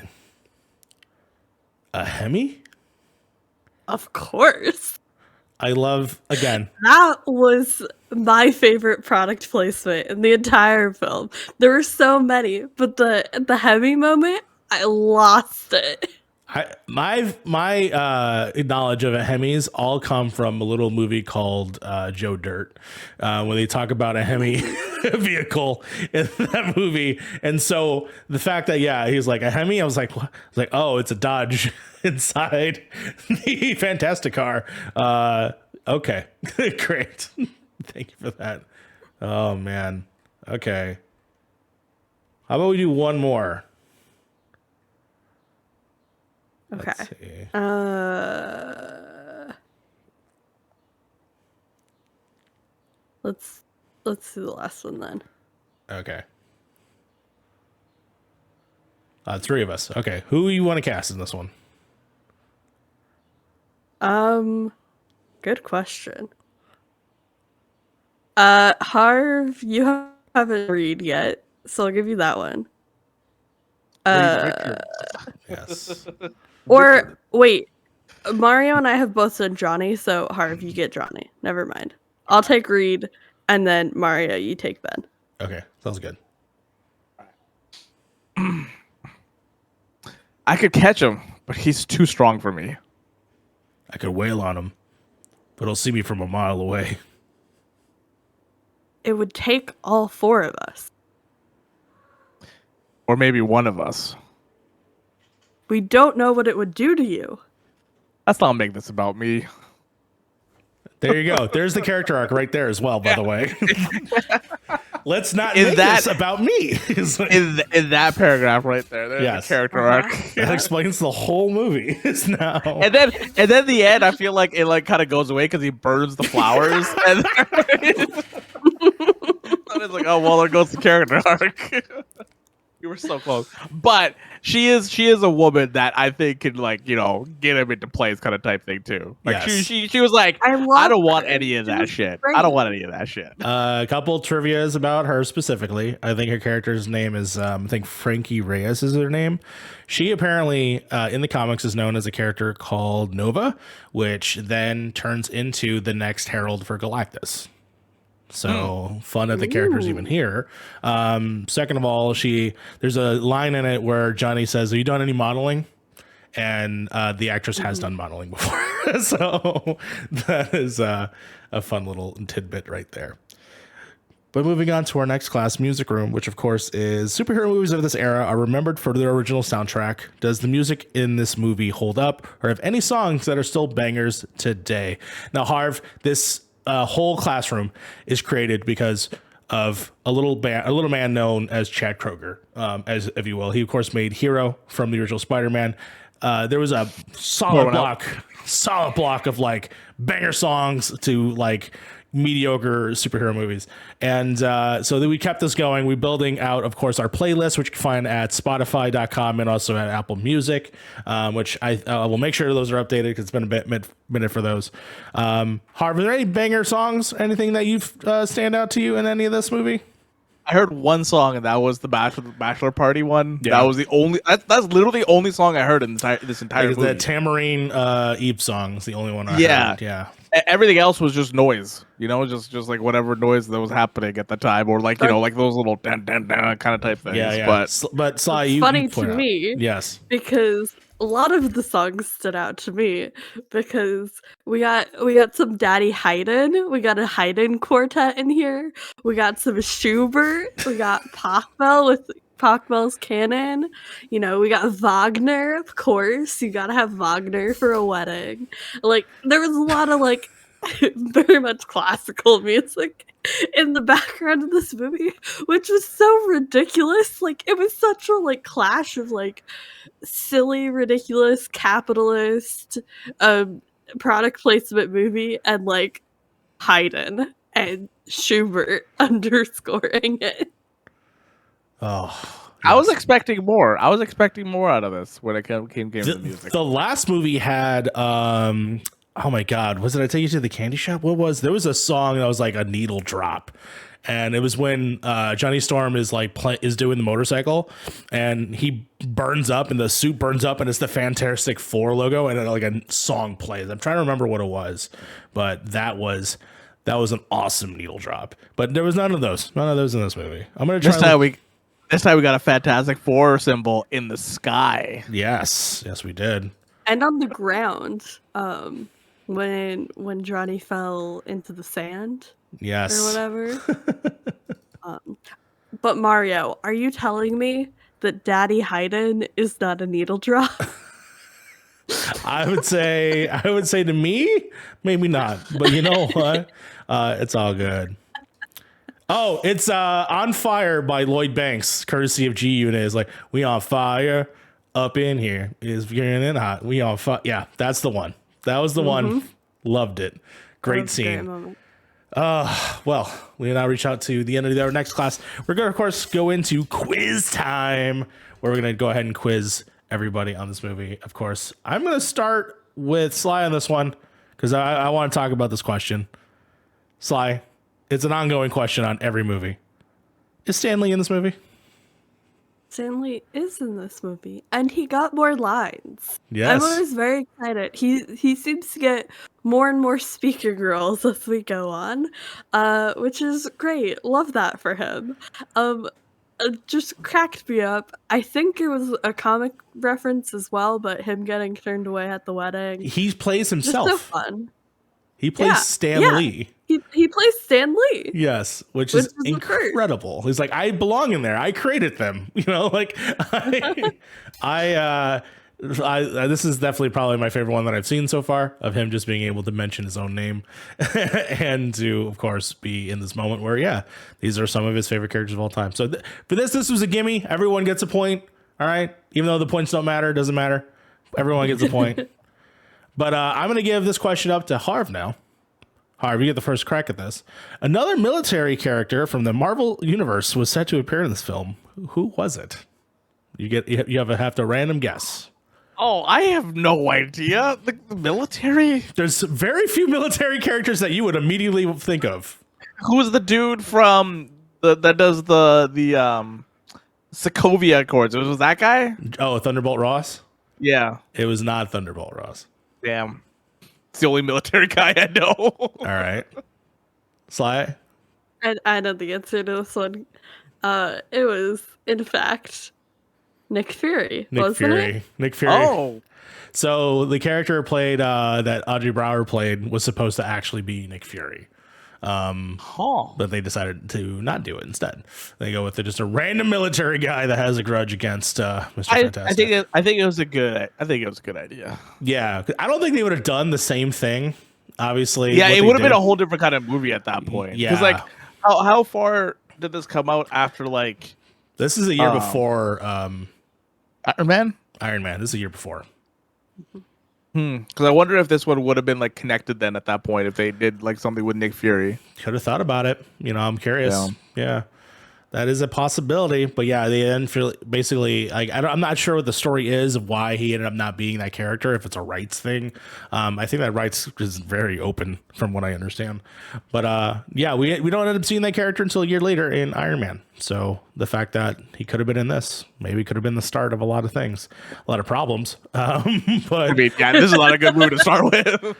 A Hemi? Of course. I love, again. That was my favorite product placement in the entire film. There were so many, but the Hemi moment, I lost it. My knowledge of a Hemis all come from a little movie called Joe Dirt, when they talk about a Hemi vehicle in that movie. And so the fact that, he's like a Hemi, I was like, what? I was like, oh, it's a Dodge inside the Fantastic car. Okay, great. Thank you for that. Oh, man. Okay. How about we do one more? Okay. Let's do the last one then. Okay. Three of us. Okay. Who you want to cast in this one? Good question. Harv, you haven't read yet, so I'll give you that one. Yes. Or wait, Mario and I have both said Johnny, so Harv, you get Johnny. Never mind. I'll take Reed, and then Mario, you take Ben. Okay, sounds good. I could catch him, but he's too strong for me. I could wail on him, but he'll see me from a mile away. It would take all four of us. Or maybe one of us. We don't know what it would do to you. Let's not make this about me. There you go. There's the character arc right there as well, by the way. Let's not In make that- this about me. It's like- In that paragraph right there, there's Yes. the character arc. that explains the whole movie. It's now. And then the end, I feel like it kind of goes away because he burns the flowers, and it's like, oh well, there goes the character arc. You were so close, but she is a woman that I think could get him into place kind of type thing too. Like Yes. she was like, I don't want any of that shit. great. I don't want any of that shit. A couple trivias about her specifically. I think her character's name is, I think Frankie Reyes is her name. She apparently, in the comics, is known as a character called Nova, which then turns into the next Herald for Galactus. So fun that the character's even here. Second of all, there's a line in it where Johnny says, "Have you done any modeling?" And the actress has done modeling before. So that is a fun little tidbit right there. But moving on to our next class, Music Room, which of course is superhero movies of this era are remembered for their original soundtrack. Does the music in this movie hold up, or have any songs that are still bangers today? Now, Harv, this whole classroom is created because of a little man known as Chad Kroger, as if you will. He of course made Hero from the original Spider-Man. There was a solid block of like banger songs to like mediocre superhero movies, and so then we kept this going. We're building out, of course, our playlist, which you can find at Spotify.com and also at Apple Music, which I will make sure those are updated because it's been a minute for those. Harv, are there any banger songs, anything that you've stand out to you in any of this movie? I heard one song, and that was the bachelor party one. Yeah. That was the only. That's literally the only song I heard in this entire movie. The Tamarine Eve song is the only one I heard. Yeah. Everything else was just noise, just like whatever noise that was happening at the time, or like like those little dun dun dun kind of type things. Yeah. But Sly, It's funny to me, yes, because a lot of the songs stood out to me because we got some Daddy Haydn, we got a Haydn quartet in here, we got some Schubert, we got Pachelbel with Pachelbel's Canon, we got Wagner, of course. You gotta have Wagner for a wedding. Like there was a lot of like very much classical music in the background of this movie, which was so ridiculous. Like, it was such a like clash of like silly, ridiculous, capitalist product placement movie and like Haydn and Schubert underscoring it. Oh. I was expecting more. I was expecting more out of this when it came to the music. The last movie had oh my god, was it I Take You to the Candy Shop? There was a song that was like a needle drop. And it was when Johnny Storm is like is doing the motorcycle and he burns up and the suit burns up and it's the Fantastic Four logo and like a song plays. I'm trying to remember what it was, but that was an awesome needle drop. But there was none of those in this movie. I'm gonna try. This time we got a Fantastic Four symbol in the sky. Yes, we did. And on the ground, when Johnny fell into the sand. Yes. Or whatever. But Mario, are you telling me that Daddy Haydn is not a needle drop? I would say to me, maybe not. But you know what? It's all good. Oh, it's On Fire by Lloyd Banks, courtesy of G Unit. Is like, we on fire up in here. Is getting in hot. We on fire. Yeah, that's the one. That was the one. Loved it. Great scene. Well, we now reach out to the end of our next class. We're going to, of course, go into quiz time, where we're going to go ahead and quiz everybody on this movie. Of course, I'm going to start with Sly on this one because I want to talk about this question. Sly, it's an ongoing question on every movie. Is Stanley in this movie? Stanley is in this movie, and he got more lines. Yes. I'm always very excited. He seems to get more and more speaking roles as we go on, which is great. Love that for him. It just cracked me up. I think it was a comic reference as well, but him getting turned away at the wedding. He plays himself. Just so fun. He plays Stan Lee. He plays Stan Lee. Yes, which is incredible. He's like, I belong in there. I created them. You know, like I this is definitely probably my favorite one that I've seen so far, of him just being able to mention his own name and to, of course, be in this moment where, these are some of his favorite characters of all time. So for this was a gimme. Everyone gets a point. All right. Even though the points don't matter, it doesn't matter. Everyone gets a point. But I'm going to give this question up to Harv now. Harv, you get the first crack at this. Another military character from the Marvel Universe was set to appear in this film. Who was it? You have to random guess. Oh, I have no idea. The military? There's very few military characters that you would immediately think of. Who's the dude from that does the Sokovia Accords? Was that guy? Oh, Thunderbolt Ross? Yeah. It was not Thunderbolt Ross. Damn. It's the only military guy I know. All right. Sly? I know the answer to this one. It was, in fact, Nick Fury. Nick Fury. Oh. So the character played that Audrey Brower played was supposed to actually be Nick Fury. But they decided to not do it instead. They go with just a random military guy that has a grudge against Mr. Fantastic. I think it was a good idea. Yeah, I don't think they would have done the same thing. Obviously, yeah, it would have been a whole different kind of movie at that point. Yeah, because like, how far did this come out after like? This is a year before Iron Man. This is a year before. Because I wonder if this one would have been like connected then at that point if they did like something with Nick Fury. Could have thought about it. You know, I'm curious. Yeah, that is a possibility. But yeah, they then basically like I'm not sure what the story is of why he ended up not being that character. If it's a rights thing, I think that rights is very open from what I understand. But yeah, we don't end up seeing that character until a year later in Iron Man. So the fact that he could have been in this maybe could have been the start of a lot of things, a lot of problems. But I mean, yeah, this is not a good movie to start with.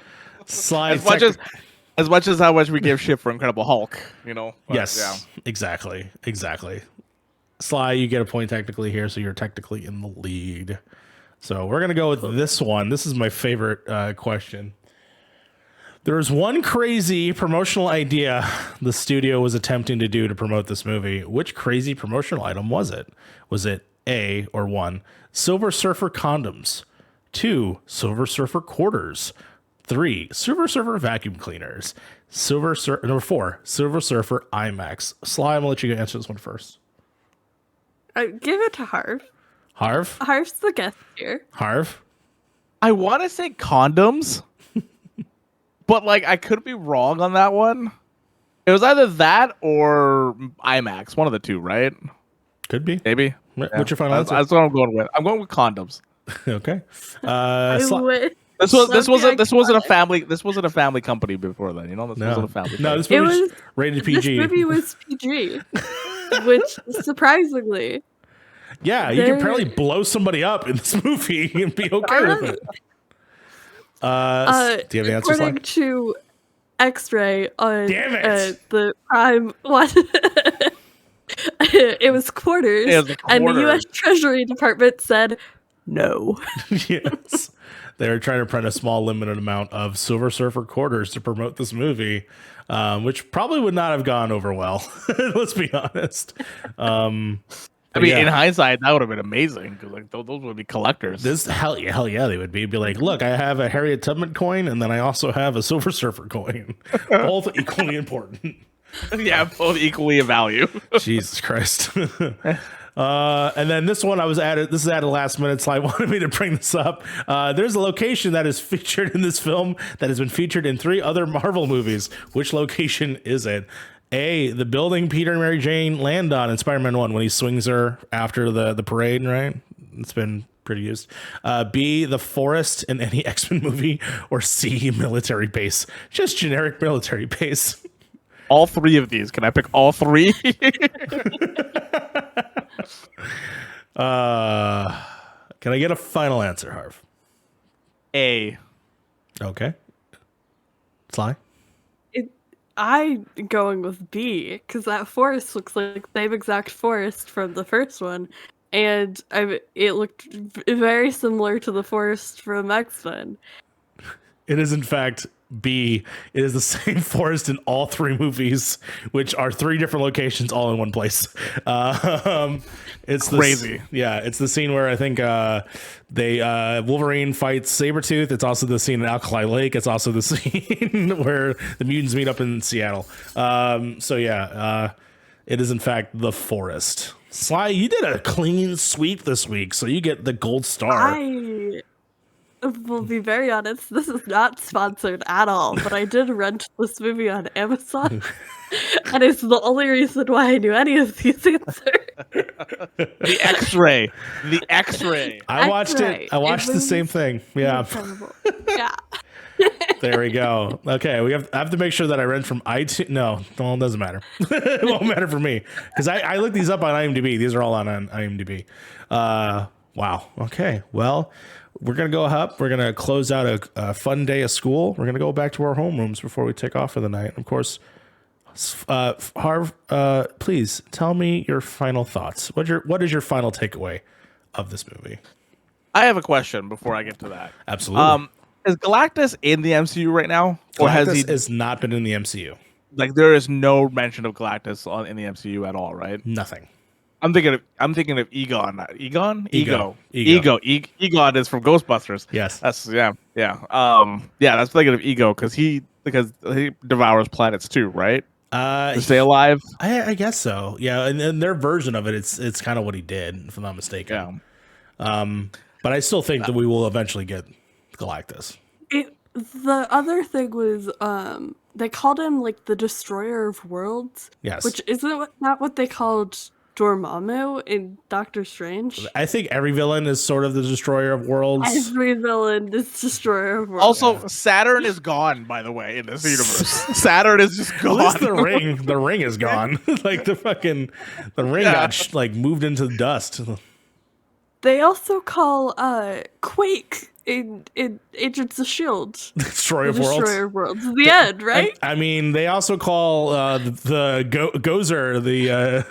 As much as how much we give shit for Incredible Hulk, you know. But, yes, yeah. Exactly. Sly, you get a point technically here, so you're technically in the lead. So we're gonna go with this one. This is my favorite question. There was one crazy promotional idea the studio was attempting to do to promote this movie. Which crazy promotional item was it? Was it A, or 1, Silver Surfer condoms, 2, Silver Surfer quarters, 3, Silver Surfer vacuum cleaners. Number 4, Silver Surfer IMAX. Sly, I'm gonna let you answer this one first. Give it to Harv. Harv? Harv's the guest here. Harv? I want to say condoms, but like I could be wrong on that one. It was either that or IMAX, one of the two, right? Could be. Maybe. What's your final answer? That's what I'm going with. I'm going with condoms. Okay. This wasn't a family company before then. You know, this wasn't a family. No, company. this movie was rated PG. This movie was PG, which surprisingly. Yeah, you can apparently blow somebody up in this movie and be okay with it. Do you have the answer? According to X-Ray on the Prime one, it was quarters, and the U.S. Treasury Department said no. Yes. They were trying to print a small limited amount of Silver Surfer quarters to promote this movie, which probably would not have gone over well. Let's be honest. I mean, in hindsight, that would have been amazing because like those would be collectors. Hell yeah, they would be. Be like, look, I have a Harriet Tubman coin, and then I also have a Silver Surfer coin, both equally important. Yeah, both equally of value. Jesus Christ. And then this one this is added last minute, so I wanted me to bring this up. There's a location that is featured in this film that has been featured in 3 other Marvel movies. Which location is it? A, the building Peter and Mary Jane land on in Spider-Man 1 when he swings her after the parade, right? It's been pretty used. B, the forest in any X-Men movie. Or C, military base. Just generic military base. All 3 of these. Can I pick all 3? Can I get a final answer, Harv? A. Okay. Sly? I'm going with B because that forest looks like the same exact forest from the first one, and it looked very similar to the forest from X-Men. It is in fact B. It is the same forest in all 3 movies, which are 3 different locations all in one place. It's crazy. It's the scene where I think Wolverine fights Sabretooth. It's also the scene in Alkali Lake. It's also the scene where the mutants meet up in Seattle. It is in fact the forest. Sly, you did a clean sweep this week, so you get the gold star. I will be very honest, this is not sponsored at all, but I did rent this movie on Amazon, and it's the only reason why I knew any of these answers. The X-ray. The X-ray. I watched it. I watched the same thing. Yeah. Incredible. Yeah. There we go. Okay, I have to make sure that I rent from iTunes. No, well, it doesn't matter. It won't matter for me because I looked these up on IMDb. These are all on IMDb. Wow. Okay. Well, we're going to go up. We're going to close out a fun day of school. We're going to go back to our homerooms before we take off for the night. Of course, Harv, please tell me your final thoughts. What is your final takeaway of this movie? I have a question before I get to that. Absolutely. Is Galactus in the MCU right now? Or has not been in the MCU. Like there is no mention of Galactus in the MCU at all, right? Nothing. I'm thinking of Egon. Ego. Egon is from Ghostbusters. Yes. That's that's thinking of Ego because he devours planets too, right? To stay alive. I guess so. Yeah, and their version of it, it's kind of what he did, if I'm not mistaken. Yeah. But I still think that we will eventually get Galactus. The other thing was they called him like the Destroyer of Worlds. Yes. Which isn't not what they called Dormammu in Doctor Strange. I think every villain is sort of the Destroyer of Worlds. Every villain is Destroyer of Worlds. Also, Saturn is gone, by the way, in this universe. Saturn is just gone. At least the ring is gone. Like the ring got like moved into dust. They also call Quake in Agents of S.H.I.E.L.D. Destroyer of Worlds. The end, right? I mean, they also call the Gozer, the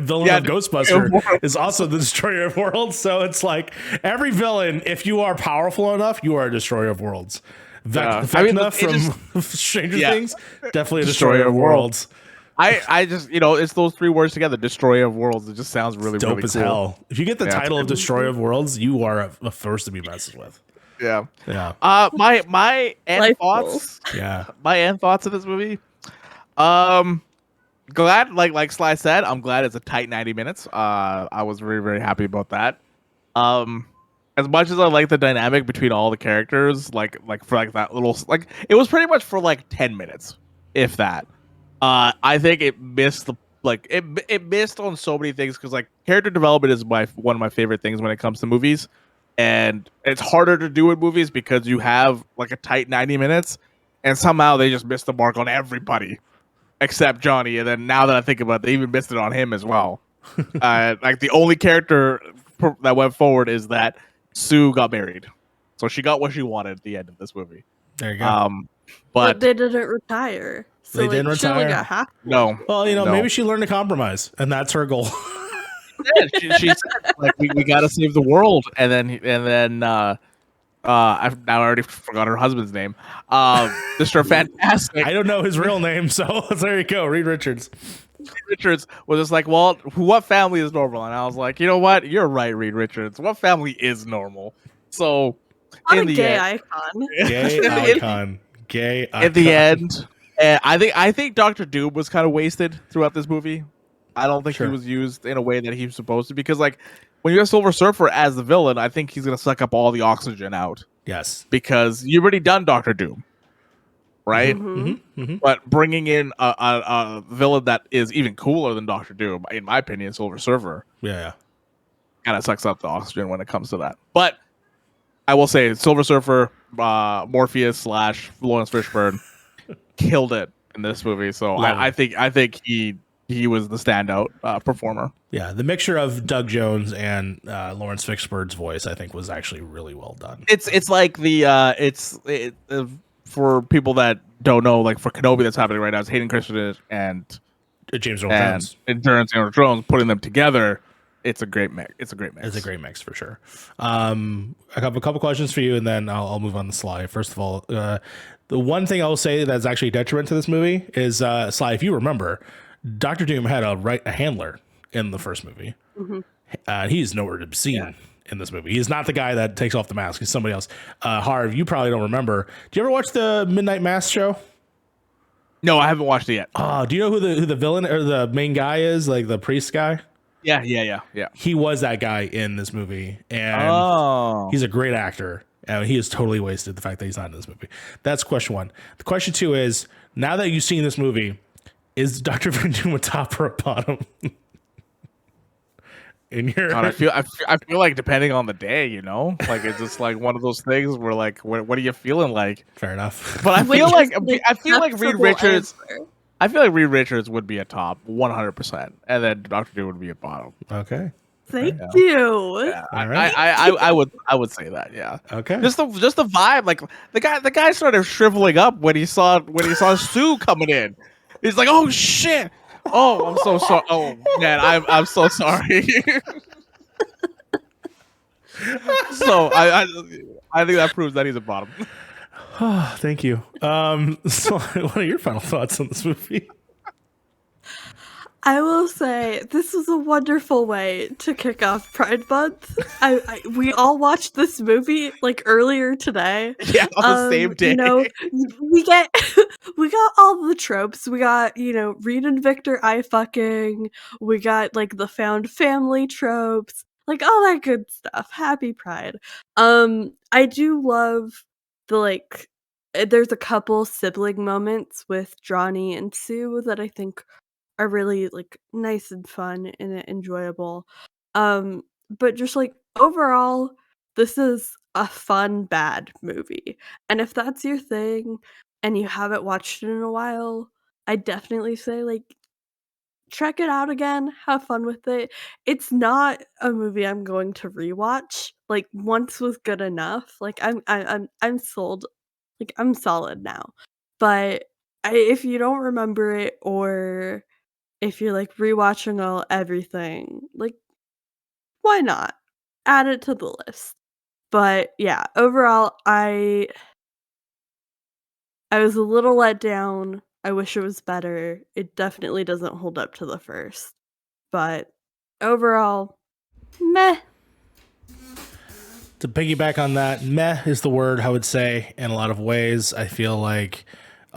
villain of Ghostbuster, is also the Destroyer of Worlds. So it's like every villain, if you are powerful enough, you are a Destroyer of Worlds. Vecna from Stranger Things, definitely a Destroyer of Worlds. I just, it's those 3 words together, Destroyer of Worlds. It just sounds really, dope really as cool. hell. If you get the title of Destroyer of Worlds, you are a force to be messed with. Yeah. Yeah. My end Life thoughts. Yeah. My end thoughts of this movie. Glad, like Sly said, I'm glad it's a tight 90 minutes. I was very, very happy about that. Um, as much as I like the dynamic between all the characters, like for like that little, like it was pretty much for like 10 minutes, if that. I think it missed the it missed on so many things because like character development is one of my favorite things when it comes to movies, and it's harder to do in movies because you have like a tight 90 minutes, and somehow they just missed the mark on everybody except Johnny. And then now that I think about it, they even missed it on him as well. Like the only character that went forward is that Sue got married, so she got what she wanted at the end of this movie. There you go. But But they didn't retire. So They didn't she only retire? got half. no, Well, you know, no. maybe she learned to compromise, and that's her goal. She said like we got to save the world, and then I've now already forgot her husband's name. Mr. Fantastic. I don't know his real name, so there you go. Reed Richards. Richards was just like, well, what family is normal? And I was like, you know what? You're right, Reed Richards. What family is normal? So What in a the gay end, icon. Gay icon. Gay icon. at the end, and I think Dr. Doom was kind of wasted throughout this movie. I don't think Sure. he was used in a way that he was supposed to, because like when you have Silver Surfer as the villain, I think he's gonna suck up all the oxygen out Yes. because you've already done Dr. Doom, right? Mhm. But bringing in a villain that is even cooler than Doctor Doom, in my opinion, Silver Surfer, Yeah. kind of sucks up the oxygen when it comes to that. But I will say, Silver Surfer, Morpheus / Lawrence Fishburne killed it in this movie. So Love I think he was the standout performer. Yeah. The mixture of Doug Jones and Lawrence Fishburne's voice, I think, was actually really well done. It's like for people that don't know, like for Kenobi that's happening right now, it's Hayden Christensen and James Earl Jones. Terrence Jones putting them together. It's a great mix. It's a great mix. It's a great mix for sure. I have a couple questions for you, and then I'll move on to Sly. First of all, the one thing I'll say that's actually a detriment to this movie is Sly. If you remember, Doctor Doom had a handler in the first movie. He's nowhere to be seen in this movie. He's not the guy that takes off the mask. He's somebody else. Harv, you probably don't remember. Do you ever watch the Midnight Mass show? No, I haven't watched it yet. Do you know who the villain or the main guy is? Like the priest guy? Yeah. He was that guy in this movie, and he's a great actor. And he is totally wasted the fact that he's not in this movie. That's question one. The question two is, now that you've seen this movie, is Dr. Doom a top or a bottom? In your God, I feel like depending on the day, you know, like it's just like one of those things where like, what are you feeling like? Fair enough. But I Which feel is like the Reed acceptable Richards. answer. I feel like Reed Richards would be a top 100%, and then Doctor Doom would be a bottom. Okay. Thank you. Yeah, All right. I would say that. Yeah. Okay. Just the vibe, like the guy started shriveling up when he saw Sue coming in. He's like, "Oh shit! Oh, I'm so sorry. Oh man, I'm so sorry." So I think that proves that he's a bottom. Thank you. So what are your final thoughts on this movie? I will say this was a wonderful way to kick off Pride Month. We all watched this movie like earlier today. Yeah, on the same day. You know, we got all the tropes. We got, you know, Reed and Victor eye fucking. We got like the found family tropes, like all that good stuff. Happy Pride. I do love the like. There's a couple sibling moments with Johnny and Sue that I think are really like nice and fun and enjoyable. But just like overall, this is a fun bad movie. And if that's your thing and you haven't watched it in a while, I definitely say like check it out again, have fun with it. It's not a movie I'm going to rewatch. Like once was good enough. Like I'm sold. Like I'm solid now. But if you don't remember it, or if you're like rewatching everything, like why not? Add it to the list. But yeah, overall I was a little let down. I wish it was better. It definitely doesn't hold up to the first. But overall, meh. to piggyback on that, meh is the word I would say in a lot of ways. I feel like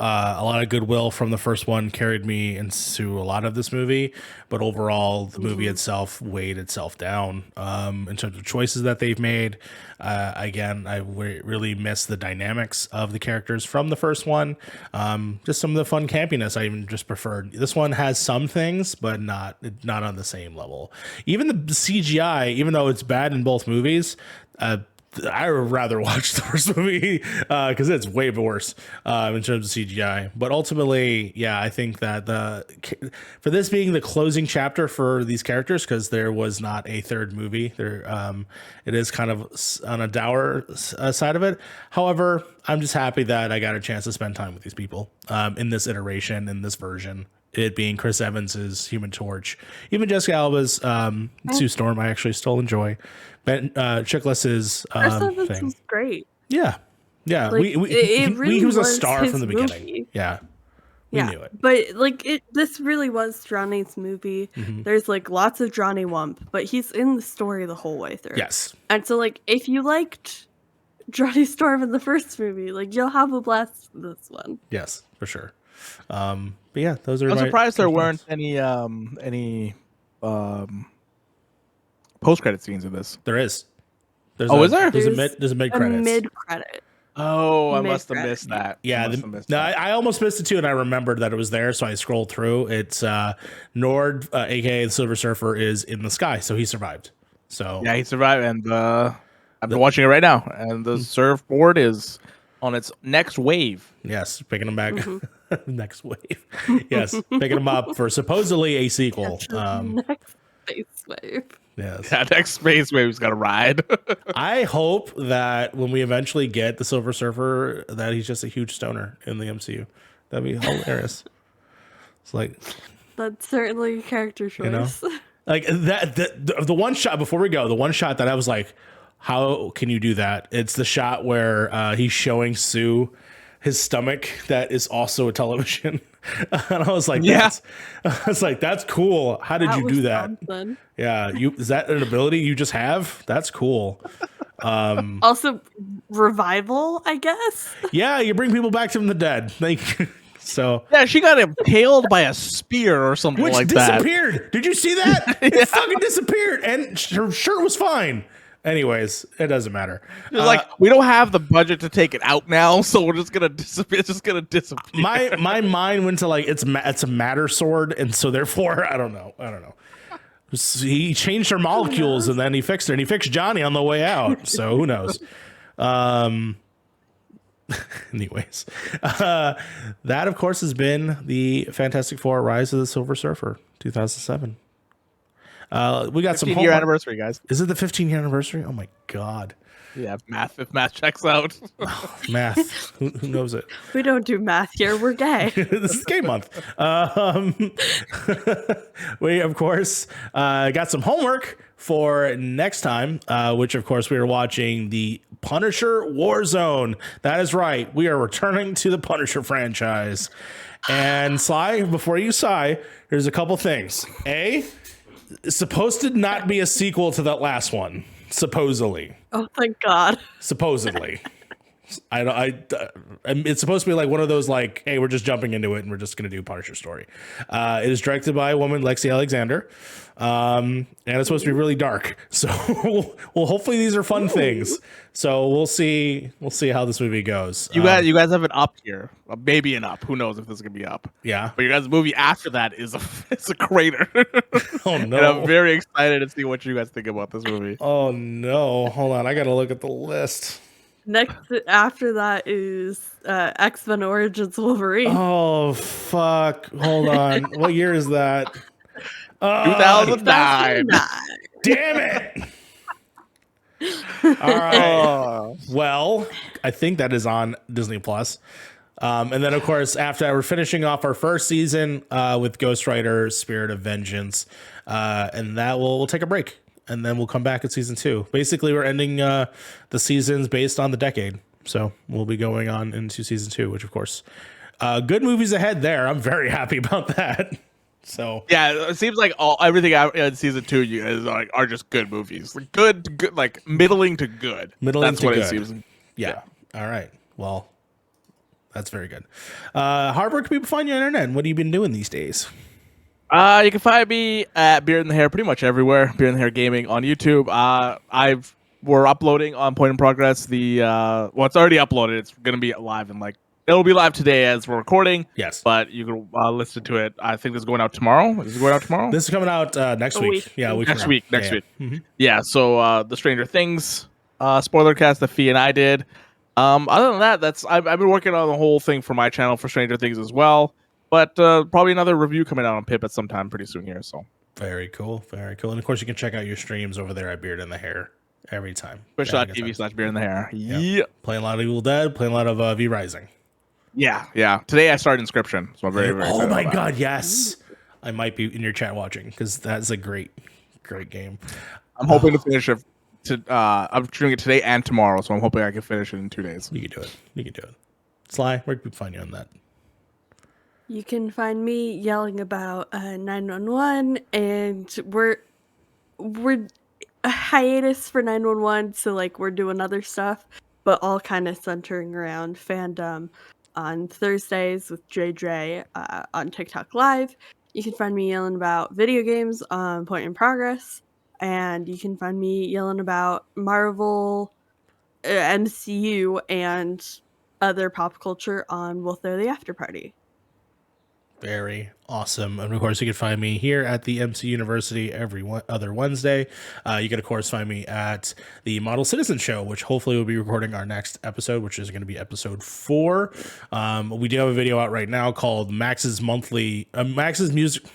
a lot of goodwill from the first one carried me into a lot of this movie, but overall, the movie itself weighed itself down in terms of choices that they've made. Again, I really miss the dynamics of the characters from the first one. Just some of the fun campiness I even just preferred. This one has some things, but not on the same level. Even the CGI, even though it's bad in both movies, I would rather watch the first movie because it's way worse in terms of CGI. But ultimately, yeah, I think that for this being the closing chapter for these characters, because there was not a third movie, it is kind of on a dour side of it. However, I'm just happy that I got a chance to spend time with these people in this iteration, in this version. It being Chris Evans's Human Torch, even Jessica Alba's Sue Storm, I actually still enjoy. Ben Chiklis's thing was great. Yeah. Like, he was a star from the beginning. Yeah, we knew it. But like this really was Johnny's movie. There's like lots of Johnny Wump, but he's in the story the whole way through. Yes. And so like if you liked Johnny Storm in the first movie, like you'll have a blast with this one. Yes, for sure. But yeah, those are. I'm surprised there weren't any post-credit scenes in this. There is. Is there? There's a mid-credits. Mid-credit. Oh, I must have missed that. Yeah, I almost missed it too, and I remembered that it was there, so I scrolled through. It's Nord, aka the Silver Surfer, is in the sky, so he survived. So yeah, he survived, and I've been watching it right now, and the surfboard is on its next wave. Yes, picking him back. Next wave. Yes, picking him up for supposedly a sequel. Next space wave. Yes. Yeah, next space wave's got to ride. I hope that when we eventually get the Silver Surfer, that he's just a huge stoner in the MCU. That'd be hilarious. It's like that's certainly a character choice. You know? Like the one shot before we go, the one shot that I was like, how can you do that? It's the shot where he's showing Sue his stomach that is also a television. And I was like, that's cool. How did you do that? Something. Yeah, is that an ability you just have? That's cool. Also, revival, I guess. Yeah, you bring people back from the dead. So yeah, she got impaled by a spear or something like that. Which disappeared. Did you see that? It fucking disappeared, and her shirt was fine. Anyways, it doesn't matter. It's like we don't have the budget to take it out now, so we're just gonna disappear. It's just gonna disappear. My mind went to like it's a matter sword, and so therefore I don't know. He changed her molecules and then he fixed her, and he fixed Johnny on the way out. So who knows? Anyways, that of course has been the Fantastic Four: Rise of the Silver Surfer, 2007. We got some 15-year anniversary, guys. Is it the 15-year anniversary? Oh my god. Yeah, if math checks out. Math. Who knows it? We don't do math here. We're gay. This is gay month. We, of course, got some homework for next time, which, of course, we are watching the Punisher Warzone. That is right. We are returning to the Punisher franchise. And Sly, before you sigh, here's a couple things. It's supposed to not be a sequel to that last one. Supposedly. Oh, thank God. Supposedly. It's supposed to be like one of those like, hey, we're just jumping into it and we're just going to do Punisher story. It is directed by a woman, Lexi Alexander. And it's supposed to be really dark. So well, hopefully these are fun things. So we'll see how this movie goes. You guys have an up here, maybe an up. Who knows if this is gonna be up? Yeah. But your guys' movie after that is a crater. Oh no! And I'm very excited to see what you guys think about this movie. Oh no! Hold on, I gotta look at the list. Next after that is X-Men Origins Wolverine. Oh fuck! Hold on. What year is that? 2009. Damn it! All right. Well, I think that is on Disney Plus. And then, of course, after that, we're finishing off our first season with Ghost Rider: Spirit of Vengeance, and that we'll take a break, and then we'll come back at season 2. Basically, we're ending the seasons based on the decade, so we'll be going on into season 2, which, of course, good movies ahead there. I'm very happy about that. So yeah, it seems like everything out in season 2 you guys are just good movies, like good, like middling to good. That's what it seems. Yeah. All right. Well, that's very good. Harv, where can people find you on the internet? And what have you been doing these days? You can find me at Beard in the Hair pretty much everywhere. Beard in the Hair Gaming on YouTube. We're uploading on Point in Progress. It's already uploaded. It's gonna be live and it'll be live today as we're recording. Yes, but you can listen to it. I think this is going out tomorrow. Is it going out tomorrow? This is coming out next week. Yeah, next week. Mm-hmm. Yeah. So the Stranger Things spoiler cast that Fee and I did. Other than that, I've been working on the whole thing for my channel for Stranger Things as well. But probably another review coming out on Pip at some time pretty soon here. So very cool. And of course, you can check out your streams over there at Beard in the Hair every time. Twitch.tv/Beard in the Hair. Yeah. Playing a lot of Evil Dead. Playing a lot of V Rising. Yeah. Today I started Inscription, so I'm very excited. Oh my god, yes! I might be in your chat watching because that's a great game. I'm hoping to finish it. I'm doing it today and tomorrow, so I'm hoping I can finish it in 2 days. You can do it. Sly, where can people find you on that? You can find me yelling about 911, and we're a hiatus for 911, so we're doing other stuff, but all kind of centering around fandom. On Thursdays with JJ on TikTok Live. You can find me yelling about video games on Point in Progress, and you can find me yelling about Marvel, MCU, and other pop culture on Wolf There the After Party. Very awesome. And of course, you can find me here at the MC University every other Wednesday. You can, of course, find me at the Model Citizen Show, which hopefully we'll be recording our next episode, which is going to be episode 4. We do have a video out right now called Max's Monthly Music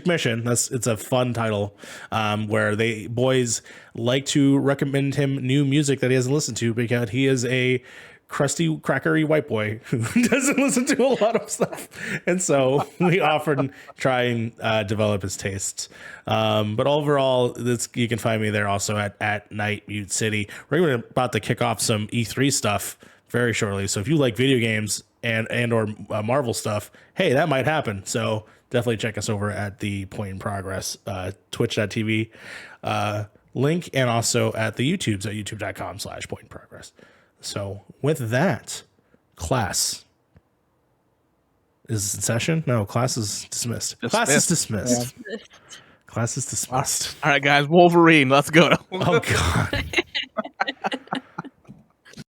Mission. It's a fun title where boys like to recommend him new music that he hasn't listened to because he is a crusty, crackery white boy who doesn't listen to a lot of stuff, and so we often try and develop his tastes. But overall, you can find me there also at Night Mute City. We're about to kick off some E3 stuff very shortly, so if you like video games and or Marvel stuff, hey, that might happen. So definitely check us over at the Point in Progress Twitch.tv link, and also at the YouTubes at youtube.com/Point in Progress. So with that, class is in session. No, class is dismissed. Class is dismissed. Class is dismissed. All right, guys, Wolverine, let's go. Oh God.